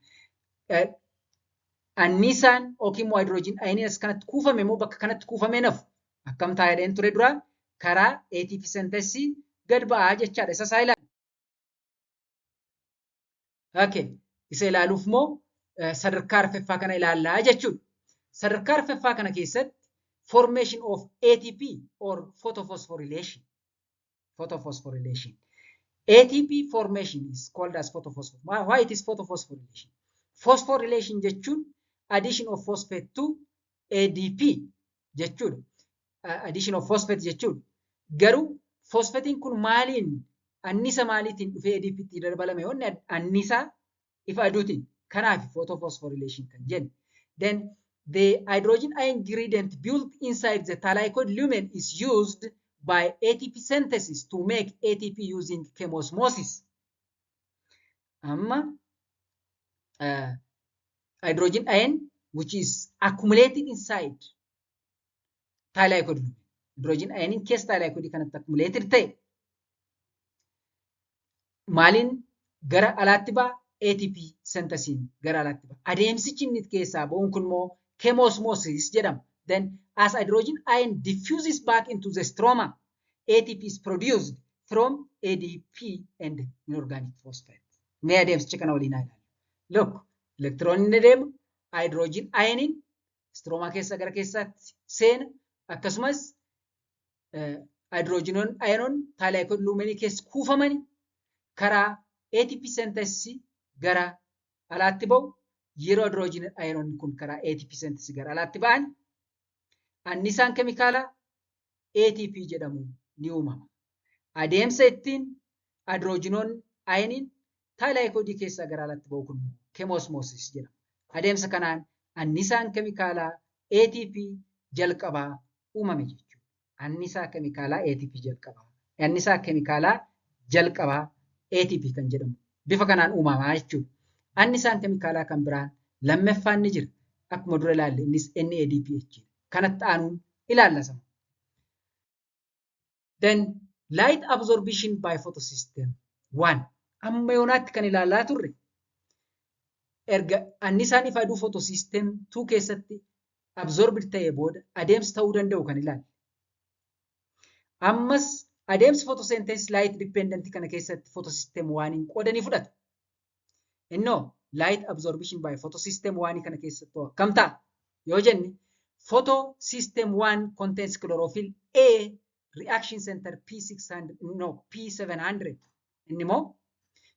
Annisaan yookiin immoo hydrogen ayonii as kanatti kuufame immoo bakka kanatti kuufamee nafu akkam taa'edheen ture duraa karaa ATP synthesis gad ba'aa jechaadha. Isa isaa ilaalla. Okay. Isa ilaaluuf immoo sadarkaa arfaffaa kana ilaallaa jechuudha. Sadarkaa arfaffaa kana keessatti formation of ATP or photophosphorylation. Photophosphorylation. ATP formation is called as photophosphorylation. Why it is photophosphorylation? Phosphorylation jechuun addition of phosphate to ADP jechuudha. Addition of phosphate jechuudha. Garuu phosphatiin kun maaliin annisa maaliitiin dhufee ADPtti dabalame yoo annisa ifa aduutiin kanaaf photophosphorylation kan jennu. Then the hydrogen ion ingredient built inside the thylakoid lumen is used by ATP synthesis to make ATP using chemosmosis. Amma hydrogen ion which is accumulated inside thylakoid lumen. Hydrogen ion keessa thylakoid kanatti accumulated ta'e maaliin gara alaatti ba'a? ATP synthesis gara alaatti ba'a. Adeemsichi inni keessaa ba'uun kun immoo chemosmosis jedhama. Then as hydrogen ion diffuses back into the stroma, ATP is produced from ADP and inorganic phosphate. Mee adeemsicha kana waliin haa ilaallu. Look, elektirooniin deema hydrogen ioniin stroma keessa gara keessaatti seena akkasumas hydrogen ion thylakoid lumenii keessa kuufamanii karaa ATP synthesis gara alaatti ba'u. Yeroo hydrogen ion kun karaa ATP synthesis gara alaatti ba'an annisaan keemikaalaa ATP jedhamu ni uumama. Adeemsa ittiin hydrogen ioniin thylakoid keessaa gara alaatti ba'u kun chemosmosis jedhama. Adeemsa kanaan annisaan keemikaalaa ATP jalqabaa uumame jechuudha. Annisaa keemikaalaa ATP jalqabaa. Annisaa keemikaalaa jalqabaa ATP kan jedhamu bifa kanaan uumamaa jechuudha. Annisaan keemikaalaa kan biraan lammaffaan ni jira. Akkuma dura ilaalle innis NADP jechuudha. Kanatti aanuun ilaallama. Then light absorption by photosystem 1. Amma yoonaatti kan ilaallaa turre erga annisaan ifa aduu photosystem 2 keessatti absorbed ta'ee booda adeemsa ta'uu danda'u kan ilaalle. Ammas adeemsa photosynthesis light dependent kana keessatti photosystem 1 qoodanii fudhata. Innoo light absorption by photosystem 1 kana keessatti akkam ta'a yoo jenne photosystem 1 contains chlorophyll A reaction center P700 inni immoo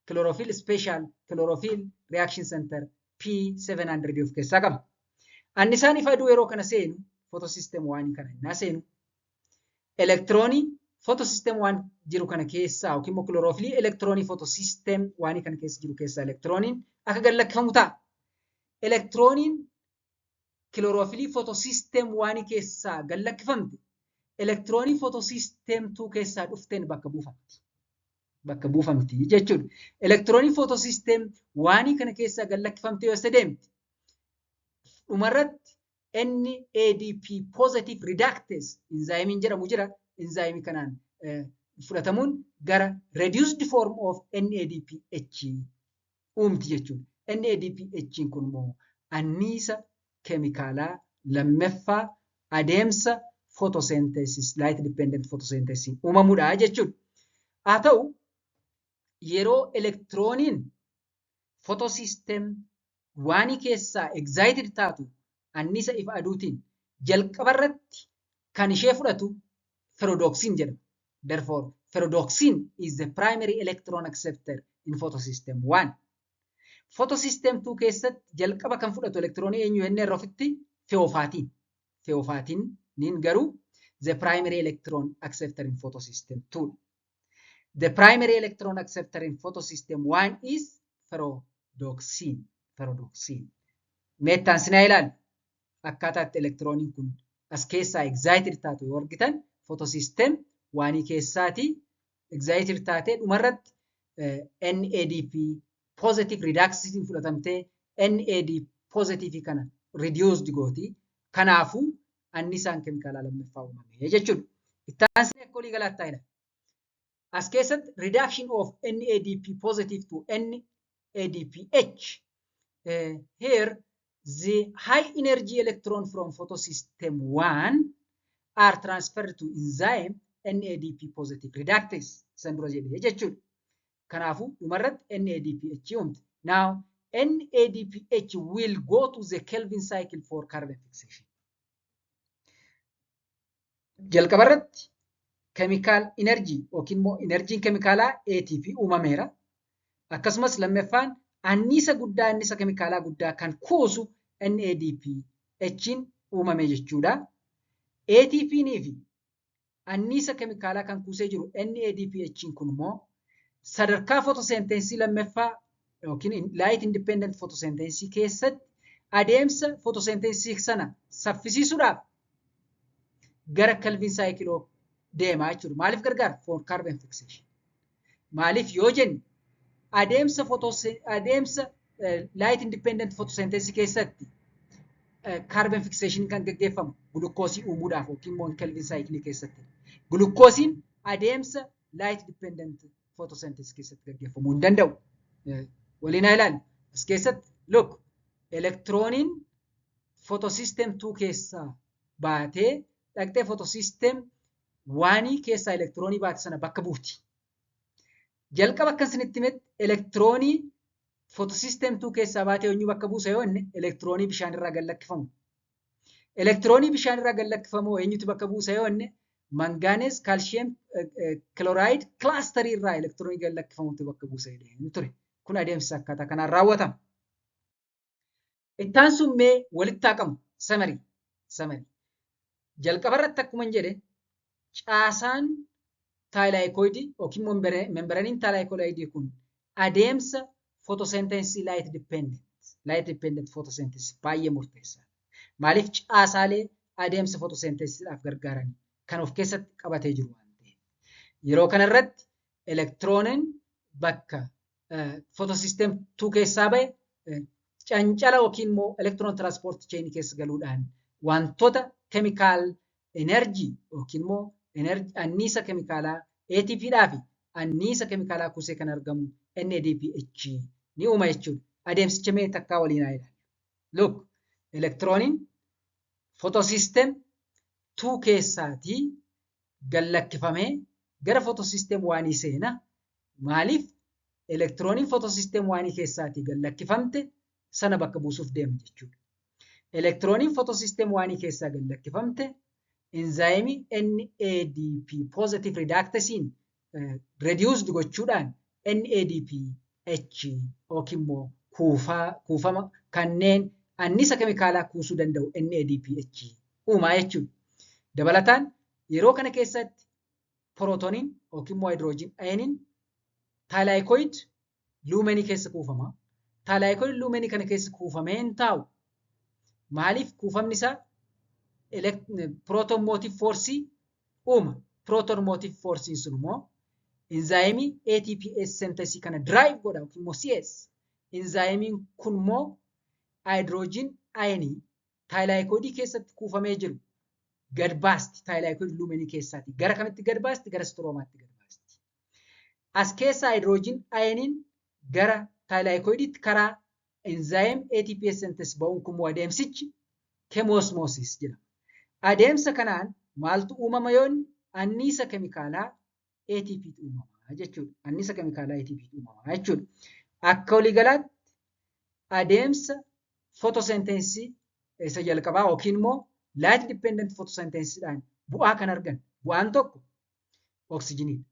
chlorophyll special chlorophyll reaction center P700 of keessaa qaba. Annisaan ifa aduu yeroo kana seenu photosystem 1 kana innaa seenu elektiroonii photosystem 1 jiru kana keessaa yookiin immoo chlorophyll elektiroonii photosystem 1 kana keessa jiru keessaa elektirooniin akka gad lakkifamu ta'a. Elektirooniin chlorophyll photosystem 1 keessaa gad lakkifamte elektiroonii photosystem 2 keessaa dhufteen bakka buufamti. Bakka buufamti jechuudha. Elektiroonii photosystem 1 kana keessaa gad lakkifamte yoo deemte dhumarratti NADP positive reductase enzyme jedhamu jira. Enzyme kanaan fudhatamuun gara reduced form of NADPH uumti jechuudha. NADPH kun immoo anniisa keemikaalaa lammaffaa adeemsa photosynthesis light dependent photosynthesis uumamuudha jechuudha. Haa ta'u yeroo elektirooniin photosystem 1 keessaa excited taatu annisa ifa aduutiin jalqabarratti kan ishee fudhatu ferrodoxin jedhama. Therefore, ferrodoxin is the primary electron acceptor in photosystem 1. Photosystem 2 keessatti jalqaba kan fudhatu elektiroonii eenyu jennee irra ofitti feofaatiin. Feofaatiin niin garuu the primary electron acceptor in photosystem 2. The primary electron acceptor in photosystem 1 is ferrodoxine. Meettaan sinaa ilaali. Akkaataatti elektirooniin kun as keessaa excited taatu yoo argitan photosystem 1 keessaati excited taatee dhumarratti NADP positive reduction fudhatamtee NAD positive kana reduced gooti. Kanaafuu annisaan keemikaalaa lammaffaa uumame jechuudha. Ittaansee akka walii galaatti taa'edha. As keessatti reduction of NADP positive to NADPH. Here the high energy electron from photosystem 1 are transferred to enzyme NADP positive reductase. San dura jedhee jechuudha. Kanaafuu dhumarratti NADPH uumte. Now NADPH will go to the Kelvin cycle for carbon fixation. Jalqabarratti chemical energy yookiin immoo energiin keemikaalaa ATP uumameera. Akkasumas lammaffaan annisa guddaa annisa keemikaalaa guddaa kan kuusu NADPH'n uumame jechuudha. ATP'nii fi annisa keemikaalaa kan kuusee jiru NADPH'n kun immoo sadarkaa photosynthesis lammaffaa yookiin light independent photosynthesis keessatti adeemsa photosynthesis sana saffisiisuudhaaf gara Kelvin cycle deemaa jechuudha. Maaliif gargaara? For carbon fixation. Maaliif yoo jenne adeemsa light independent photosynthesis keessatti carbon fixation kan gaggeeffamu gulukoosii uumuudhaaf yookiin immoo Kelvin cycle keessatti. Gulukoosiin adeemsa light dependent photosynthesis keessatti gaggeeffamuu hin danda'u. Waliin haa ilaallu. As keessatti look elektirooniin photosystem 2 keessaa baatee dhaqxee photosystem 1 keessaa elektiroonii baate sana bakka buufti. Jalqaba akka isinitti himetti elektiroonii photosystem 2 keessaa baatee eenyu bakka buusa yoo inni elektiroonii bishaan irraa gad lakkifamu. Elektiroonii bishaan irraa gad lakkifamu eenyutu bakka buusa yoo inni manganese calcium chloride cluster irraa elektiroonii gad lakkifamutu bakka buusa jedhee ture. Kun adeemsa akkaataa kanaan raawwatama. Ittaan sun mee walitti haqamu summary. Jalqaba irratti akkuma jedhe caasaan thaalaayikoidii yookiin membraniin thaalaayikoidii kun adeemsa photosynthesis light dependent photosynthesis baay'ee murteessaa. Maaliif caasaalee adeemsa photosynthesisidhaaf gargaaran kan of keessatti qabatee jiru waan ta'eef. Yeroo kanarratti elektirooniin bakka photosystem 2 keessaa ba'e cancala yookiin immoo electron transport chain keessa galuudhaan wantoota chemical energy yookiin immoo annisa keemikaalaa ATPdhaa fi annisa keemikaalaa kuusee kan argamu NADPH ni uuma jechuudha. Adeemsicha mee takkaa waliin haa ilaallu. Look, elektirooniin photosystem 2 keessaatii gad lakkifamee gara photosystem 1 seena. Maaliif? Elektirooniin photosystem 1 keessaatii gad lakkifamte sana bakka buusuuf deema jechuudha. Elektirooniin photosystem 1 keessaa gad lakkifamte enzyme NADP positive reductasein reduced gochuudhaan NADPH yookiin immoo kuufama kanneen annisa keemikaalaa kuusuu danda'u NADPH uumaa jechuudha. Dabalataan yeroo kana keessatti prootoniin yookiin immoo hydrogen ioniin thaalaayikoid luumenii keessa kuufama. Thaalaayikoid luumenii kana keessa kuufameen taa'u. Maaliif kuufamni isaa proton motive force uuma. Proton motive force sun immoo enzyme ATPase synthesis kana drive godha yookiin immoo CS. Enzymiin kun immoo hydrogen ionii thaalaayikoidii keessatti kuufamee jiru gad baasti thaalaayikoid luumenii keessaati. Gara kamitti gad baasti? Gara stroomaatti gad baasti. As keessa hydrogen ioniin gara thaalaayikoidiitti karaa enzyme ATPase synthesis ba'uun kun adeemsichi chemosmosis jedhama. Adeemsa kanaan maaltu uumama yoo annisa keemikaalaa ATP uumama jechuudha. Annisa keemikaalaa ATP uumama jechuudha. Akka waliigalaatti adeemsa photosynthesis isa jalqabaa yookiin immoo light dependent photosynthesisdhaan bu'aa kan argan bu'aan tokko oksijiniidha.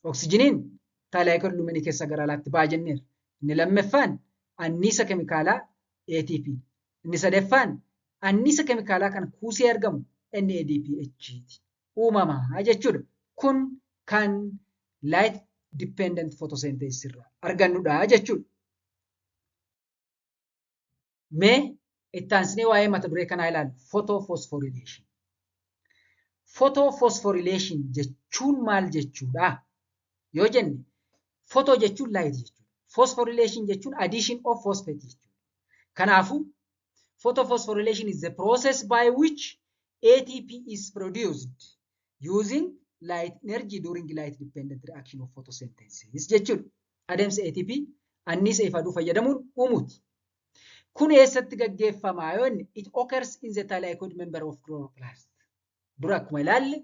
Oksijiniin thaalaayikoid luumenii keessa gara alaatti ba'a jenneera. Inni lammaffaan annisa keemikaalaa ATP. Inni sadaffaan annisa keemikaalaa kan kuusee argamu NADPH uumama jechuudha. Kun kan light dependent photosynthesis irraa argannudha jechuudha. Mee itti aansinee waa'ee mata duree kanaa ilaallu photophosphorylation. Photophosphorylation jechuun maal jechuudha? Yoo jenne photo jechuun light jechuudha. Phosphorylation jechuun addition of phosphate jechuudha. Kanaafuu photophosphorylation is the process by which ATP is produced using light energy during light dependent reaction of photosynthesis jechuudha. Adeemsa ATP anniisa ifa aduu fayyadamuun uumuuti. Kun eessatti gaggeeffama yoo inni it occurs in the thylakoid member of chloroplast. Dura akkuma ilaalle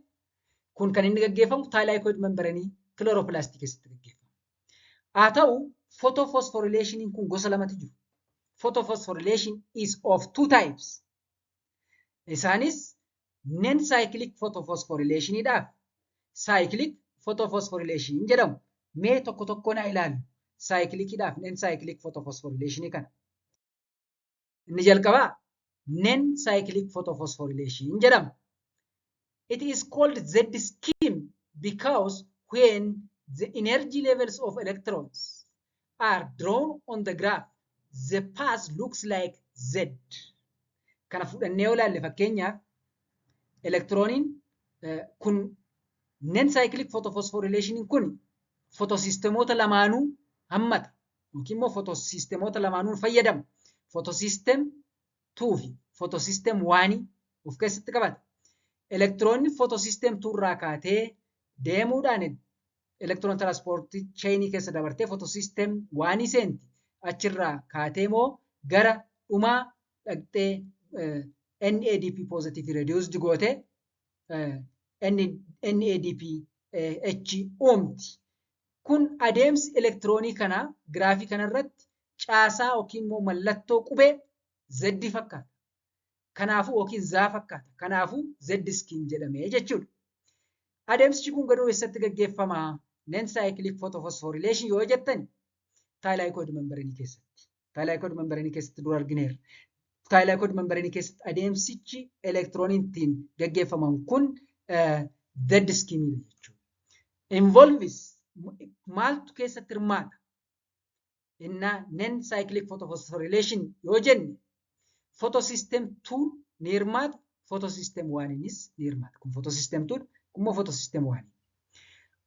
kun kan inni gaggeeffamu thylakoid membranii chloroplast keessatti gaggeeffama. Haa ta'u photophosphorylation kun gosa lamatu jiru. Photophosphorylation is of two types. Isaanis non-cyclic photophosphorylation idhaaf cyclic photophosphorylation jedhamu. Mee tokko tokko na ilaallu cyclic idhaaf non-cyclic photophosphorylation kana. Inni jalqabaa non-cyclic photophosphorylation jedhama. It is called Z scheme because when the energy levels of electrons are drawn on the graph, the path looks like Z. Kana fudhannee yoo ilaalle fakkeenyaaf elektirooniin kun non-cyclic photophosphorylation kun photosisteemota lamaanuu hammata yookiin immoo photosisteemota lamaanuu fayyadama. Photosystem 2 fi photosystem 1 of keessatti qabata. Elektiroonni photosystem 2 irraa kaatee deemuudhaan electron transport chain keessa dabartee photosystem 1 seenti. Achirraa kaatee immoo gara dhumaa dhaqxee NADP positive reduced gootee NADP H uumti. Kun adeemsi elektiroonii kana giraafii kanarratti caasaa yookiin immoo mallattoo qubee Z fakkaata. Kanaafuu yookiin Z fakkaata. Kanaafuu Z scheme jedhamee jechuudha. Adeemsichi kun garuu eessatti gaggeeffama? Non-cyclic photophosphorylation yoo jettan thylakoid membranii keessatti. Thylakoid membranii keessatti dura argineerra. Thylakoid membranii keessatti adeemsichi elektirooniin ittiin gaggeeffaman kun Z scheme jechuudha. Involves maaltu keessatti hirmaata? Inna non-cyclic photophosphorylation yoo jenne photosystem 2 ni hirmaata, photosystem 1nis ni hirmaata. Kun photosystem 2 kun photosystem 1.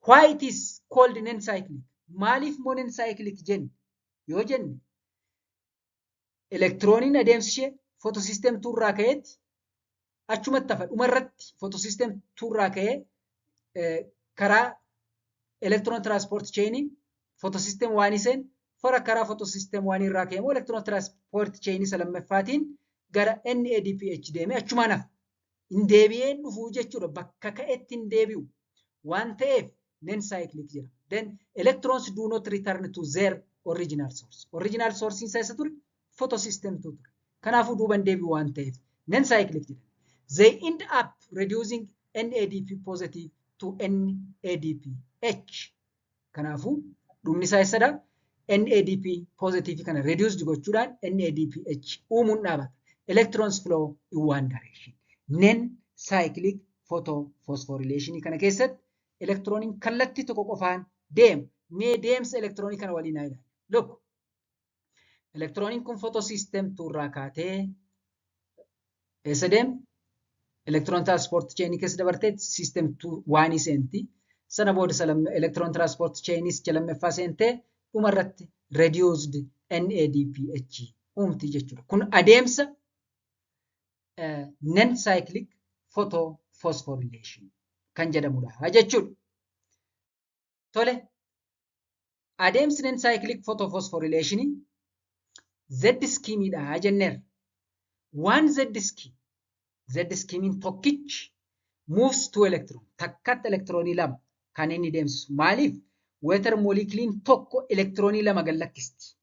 Why it is called non-cyclic? Maaliif non-cyclic jenne? Yoo jenne elektirooniin adeemsi ishee photosystem 2 irraa ka'eetti achumatti hafa dhumarratti photosystem 2 irraa ka'ee karaa electron transport chain photosystem 1 seen fara karaa photosystem 1 irraa ka'ee immoo electron transport chain isa lammaffaatiin gara NADPH deemee achumaan hafa. Hin deebi'een dhufuu jechuudha. Bakka ka'etti hin deebi'u waan ta'eef non-cyclic jedhama. Then electrons do not return to their original source. Original source isa ture photosystem 2 ture. Kanaafuu duuban deebi'u waan ta'eef non-cyclic jedhama. They end up reducing NADP positive to NADPH. Kanaafuu dhumni isaa eessadha? NADP positive kana reduced gochuudhaan NADPH uumuun dhaabata. Electrons flow in one direction. Non-cyclic photophosphorylation kana keessatti elektirooniin kallattii tokko qofaan deema. Mee deemsa elektiroonii kana waliin haa ilaallu. Look, elektirooniin kun photosystem 2 irraa kaatee eessa deema? Electron transport chain keessa dabartee system 2 1 seenti. Sana booda electron transport chainis lammaffaa seentee dhumarratti reduced NADPH uumti jechuudha. Kun adeemsa non-cyclic photophosphorylation kan jedhamudha jechuudha. Tole, adeemsi non-cyclic photophosphorylation Z schemeidha jenneerra. One Z scheme. Z schemein tokkichi moves to electron. Takkatti elektiroonii lama kan inni deemsisu. Maaliif? Water moleculein tokko elektiroonii lama gallakkisti.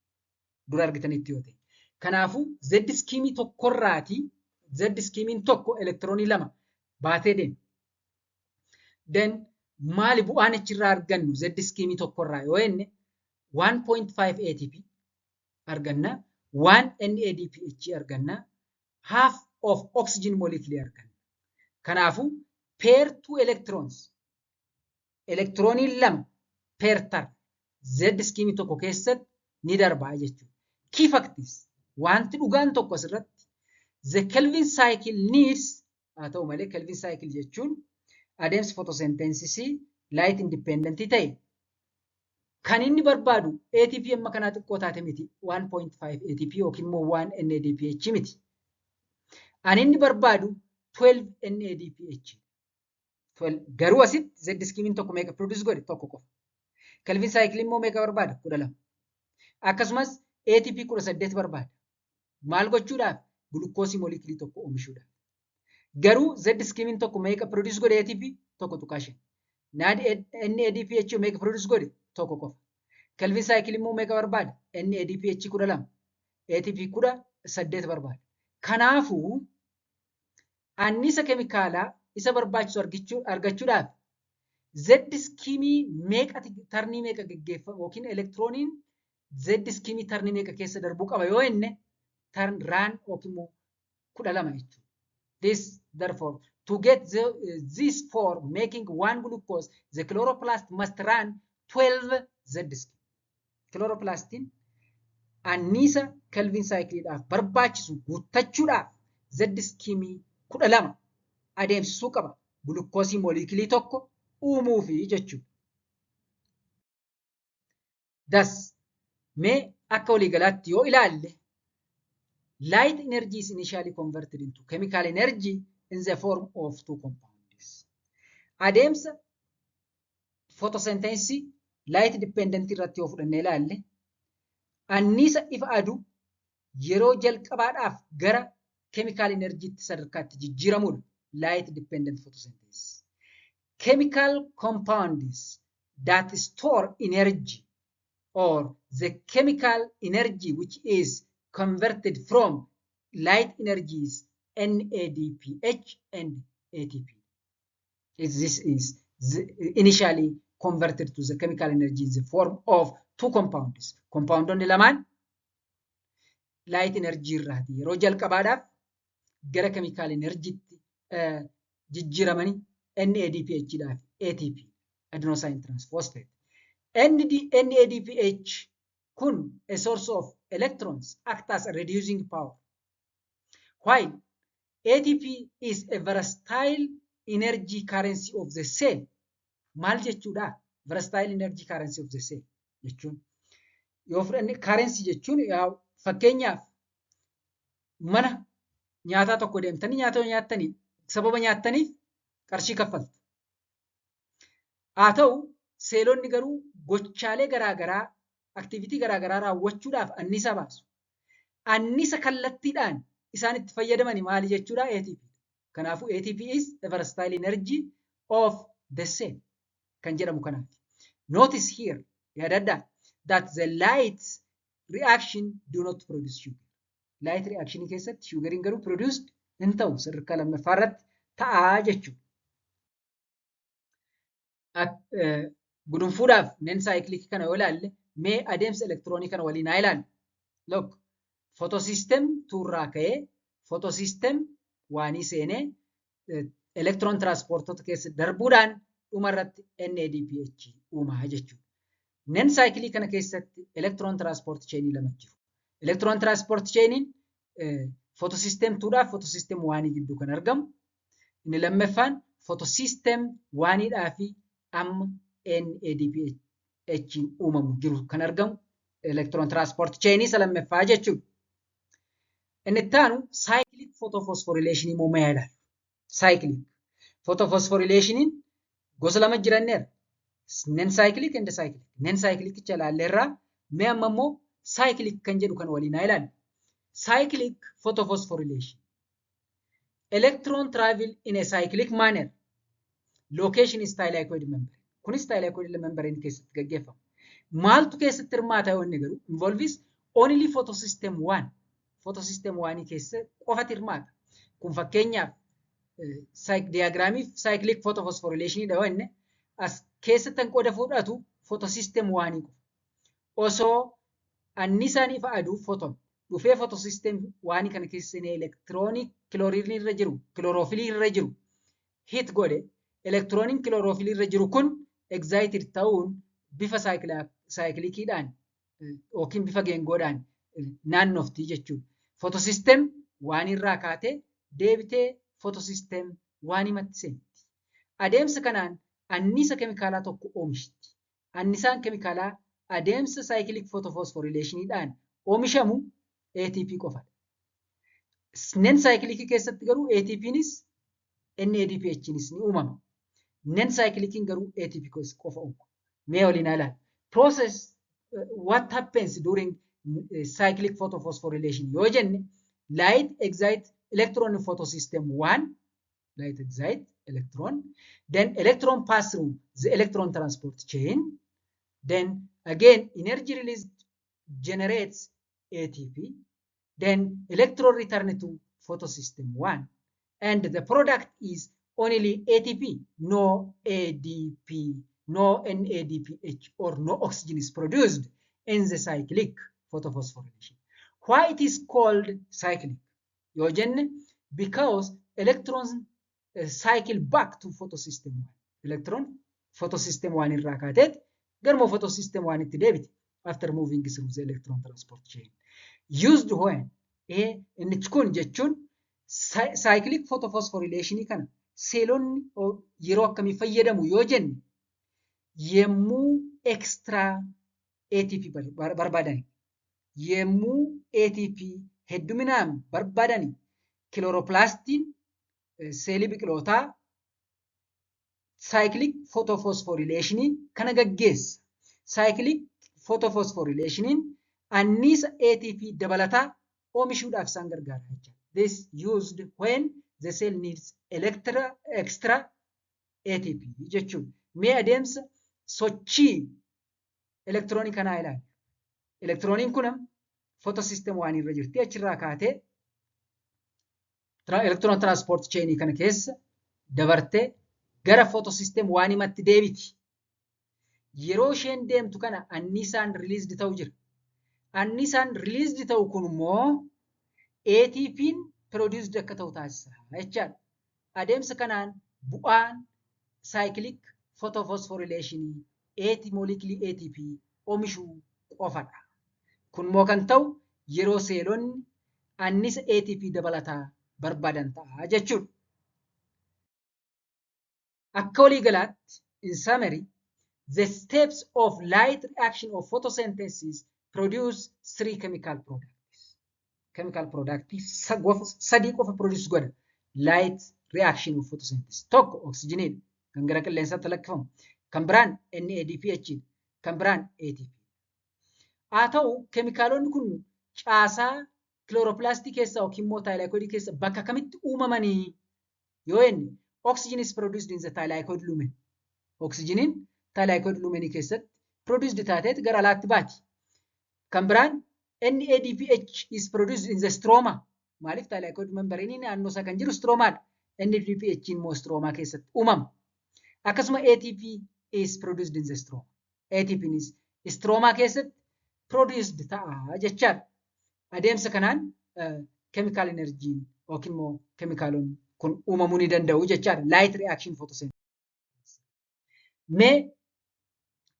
Dura argitanitti yoo ta'e. Kanaafuu Z scheme tokkorraati Z schemein tokko elektiroonii lama baatee deema. Then maali bu'aan achirraa argannu Z scheme tokkorraa yoo jenne 1.5 ATP arganna, 1 NADPH arganna, half of oxygen molecule arganna. Kanaafuu pair two electrons elektiroonii lama per turn Z scheme tokko keessatti ni darbaa jechuudha. Key factors wanti dhugaan tokko asirratti the Kelvin cycle needs haa ta'u malee Kelvin cycle jechuun adeemsa photosynthesis light independent ta'e kan inni barbaadu ATP amma kanaa xiqqoo taate miti 1.5 ATP yookiin immoo 1 NADPH miti. Ani inni barbaadu 12 NADPH. Garuu asitti Z scheme tokko meeqa produce godhe tokko qofa. Kelvin cycle immoo meeqa barbaada 12. Akkasumas ATP 18 barbaada. Maal gochuudhaaf? Gulukoosii molekiilii tokko oomishuudhaaf. Garuu Z scheme tokko meeqa produce godhe ATP tokko tuqaa shan. NADPH meeqa produce godhe tokko qofa. Kelvin cycle immoo meeqa barbaada? NADPH 12. ATP 18 barbaada. Kanaafuu annisa keemikaalaa isa barbaachisu argachuudhaaf Z scheme meeqa tarnii meeqa geggeeffama yookiin elektirooniin Z scheme tarnii meeqa keessa darbuu qaba yoo jenne turn run yookiin immoo 12 jechuudha. This therefore to get this for making one glucose the chloroplast must run 12 Z scheme. Chloroplastiin annisa Kelvin cycleedhaaf barbaachisu guuttachuudhaaf Z scheme 12 adeemsisuu qaba. Gulukoosii molekiilii tokko uumuufi jechuudha. Thus, mee akka waliigalaatti yoo ilaalle light energy is initially converted into chemical energy in the form of two compounds. Adeemsa photosynthesis light dependent irratti yoo fudhannee ilaalle annisa ifa aduu yeroo jalqabaadhaaf gara chemical energy sadarkaatti jijjiiramudha. Light dependent photosynthesis. Chemical compounds that store energy or the chemical energy which is converted from light energies NADPH and ATP. This is initially converted to the chemical energy in the form of two compounds. Compoundonni lamaan light energy irraati yeroo jalqabaadhaaf gara chemical energy jijjiiramanii NADPH dhaaf ATP adenosine triphosphate. NADPH kun a source of electrons act as a reducing power, while ATP is a versatile energy currency of the cell. Maal jechuudha? Versatile energy currency of the cell jechuun yoo fudhanne currency jechuun fakkeenyaaf mana nyaataa tokko deemtanii nyaata nyaattanii sababa nyaattaniif qarshii kaffaltu. Haa ta'u seelonni garuu gochaalee garaagaraa aktivitii garaagaraa raawwachuudhaaf annisa baasu. Annisa kallattiidhaan isaan itti fayyadamani maali jechuudha? ATP. Kanaafuu ATP is the versatile energy of the cell kan jedhamu kanaaf. Notice here yaadadhaa that the light reaction do not produce sugar. Light reaction keessatti sugariin garuu produced hin ta'u sadarkaa lammaffaa irratti ta'aa jechuudha. Gudunfuudhaaf nen cyclic kana yoo ilaalle mee adeemsa elektiroonii kana waliin haa ilaallu. Look, photosystem 2 irraa ka'ee photosystem 1 seenee electron transportota keessa darbuudhaan dhuma irratti NADPH uumaa jechuudha. Nen cyclic kana keessatti electron transport chainii lama jiru. Electron transport chainiin photosystem 2 dhaaf photosystem 1 gidduu kan argamu. Inni lammaffaan photosystem 1 dhaa fi amma NADPH uumamu jiru kan argamu electron transport chainii isa lammaffaa jechuudha. Inni itti aanu cyclic photophosphorylation immoo mee ilaalla. Cyclic photophosphorylation gosa lama jiranneera. Nen cyclic and cyclic. Nen cyclic cha ilaalleerraa mee amma immoo cyclic kan jedhu kan waliin haa ilaallu. Cyclic photophosphorylation. Electron travel in a cyclic manner. Location is thylakoid membrane. Kunis thylakoid membrane keessatti gaggeeffama. Maaltu keessatti hirmaata yoo inni garuu involves only photosystem 1. Photosystem 1 keessa qofatti hirmaata. Kun fakkeenyaaf diagramiif cyclic photophosphorylation dha yoo inni as keessatti kan qooda fudhatu photosystem 1 qofa. Osoo annisaan ifa aduu photon dhufee photosystem 1 kana keessa elektiroonii kilooriinii irra jiru, kilooroofilii irra jiru hit godhe elektirooniin kilooroofilii irra jiru kun excited ta'uun bifa saayikilikiidhaan yookiin bifa geengoodhaan naannofti jechuudha. Fotosistem waan irraa kaatee deebitee fotosistem waan himatti seenti. Adeemsa kanaan annisa keemikaalaa tokko oomishti. Annisaan keemikaalaa adeemsa saayikilik fotofosforileeshiniidhaan oomishamu ATP qofadha. Nen saayikilikii keessatti garuu ATPnis NADPHnis ni uumama. Nen saayikilikiin garuu ATP qofa uuma. Mee waliin ilaalaa. Process what happens during cyclic photophosphorylation yoo jenne light excite electron in photosystem 1, light excite electron, then electron pass through the electron transport chain, then again energy released generates ATP, then electron return to photosystem 1, and the product is only ATP, no ADP, no NADPH, or no oxygen is produced in the cyclic photophosphorylation. Why it is called cyclic? Yoo jenne because electrons cycle back to photosystem 1. Electron photosystem 1 irraa kaateet garuma photosystem 1 itti deebiti after moving through the electron transport chain. Used when inni kun jechuun cyclic photophosphorylation kana seelonni yeroo akkamii fayyadamu yoo jenne yemmuu extra ATP barbaadani. Yemmuu ATP hedduminaan barbaadani kilooroplastiin seelii biqilootaa cyclic photophosphorylation kana gaggeessa. Cyclic photophosphorylation annisa ATP dabalataa oomishuudhaaf isaan gargaara jechuudha. This used when the cell needs extra ATP jechuudha. Mee adeemsa sochii elektiroonii kanaa ilaali. Elektirooniin kun photosystem 1 irra jirti. Achirraa kaatee electron transport chain kana keessa dabartee gara photosystem 1 matti deebiti. Yeroo isheen deemtu kana annisaan released ta'u jira. Annisaan released ta'u kun immoo ATP'n produced akka ta'u taasisa jechaadha. Adeemsa kanaan bu'aan cyclic photophosphorylation molecule ATP oomishuu qofadha. Kun immoo kan ta'u yeroo seelonni annisa ATP dabalataa barbaadan ta'a jechuudha. Akka walii galaatti, in summary, the steps of light reaction of photosynthesis produce 3 chemical products. Chemical products sadii qofa produce godha light reaction of photosynthesis. Tokko oxygenidha kan gara qilleensaatti lakkifamu. Kan biraan NADPH, kan biraan ATP. Haa ta'u keemikaalonni kun caasaa chloroplast keessa yookiin immoo thylakoid keessa bakka kamitti uumamanii yoo jenne oxygen is produced in the thylakoid lumen. Oxygenin thylakoid lumen keessatti produced taateet gara alaatti baati. Kan biraan NADPH is produced in the stroma. Maaliif thylakoid membrane naannoo isaa kan jiru stromaadha. NADPH immoo stroma keessatti uumama. Akkasuma ATP is produced in the stroma. ATP is stroma keessatti produced ta'a jechaadha. Adeemsa kanaan chemical energy yookiin immoo keemikaalonni kun uumamuu ni danda'u jechaadha. Light reaction photosynthesis. Mee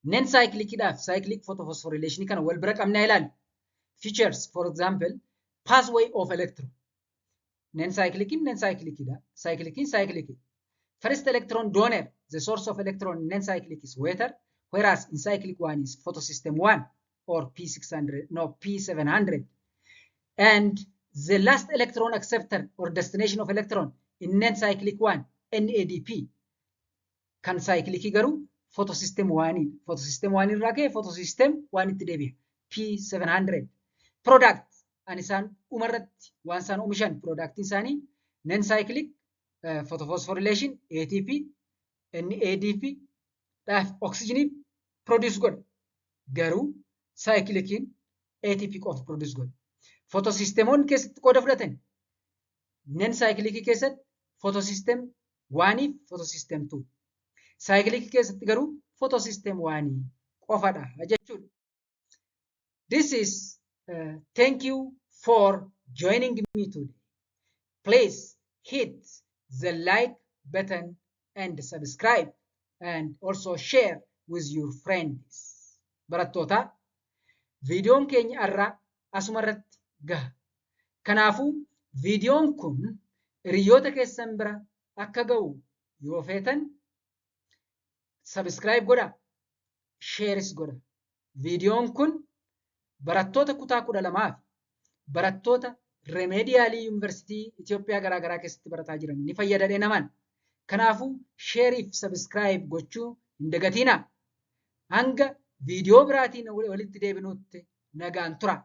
nen saayikilikiidhaaf cyclic photophosphorylation kana wal bira qabnaa ilaalu. Features, for example, pathway of electron. Nen saayikilikiidha. Cyclic. First electron donor, the source of electron in non-cyclic is water, whereas in cyclic one is photosystem 1 or P700. And the last electron acceptor or destination of electron in non-cyclic one, NADP. Kan cyclic garuu photosystem 1. Photosystem 1 irraa ka'ee photosystem 1 itti deebi'a. P700. Product an isaan umarratti waan isaan oomishan product isaanii non-cyclic photophosphorylation ATP, NADP dhaaf oxygen produce godha. Garuu cyclicin ATP qofa produce godha. Photosystemoonni keessatti qooda fudhatan non-cyclic keessatti photosystem 1 fi photosystem 2. Cyclic keessatti garuu photosystem 1 qofadha jechuudha. This is thank you for joining me today. Please hit the like button and subscribe and also share with your friends. Barattoota viidiyoon keenya irraa asuma irratti gaha. Kanaafuu viidiyoon kun hiriyoota keessan bira akka ga'u yoo feetan subscribe godha, shares godha. Viidiyoon kun barattoota kutaa 12 fi barattoota Remediyaalii Yuunivarsiitii Itoophiyaa garaagaraa keessatti barataa jiran ni fayyada naman. Kanaafuu share fi subscribe gochuu hin dagatinaa. Hanga viidiyoo biraatiin walitti deebinutti nagaan tura.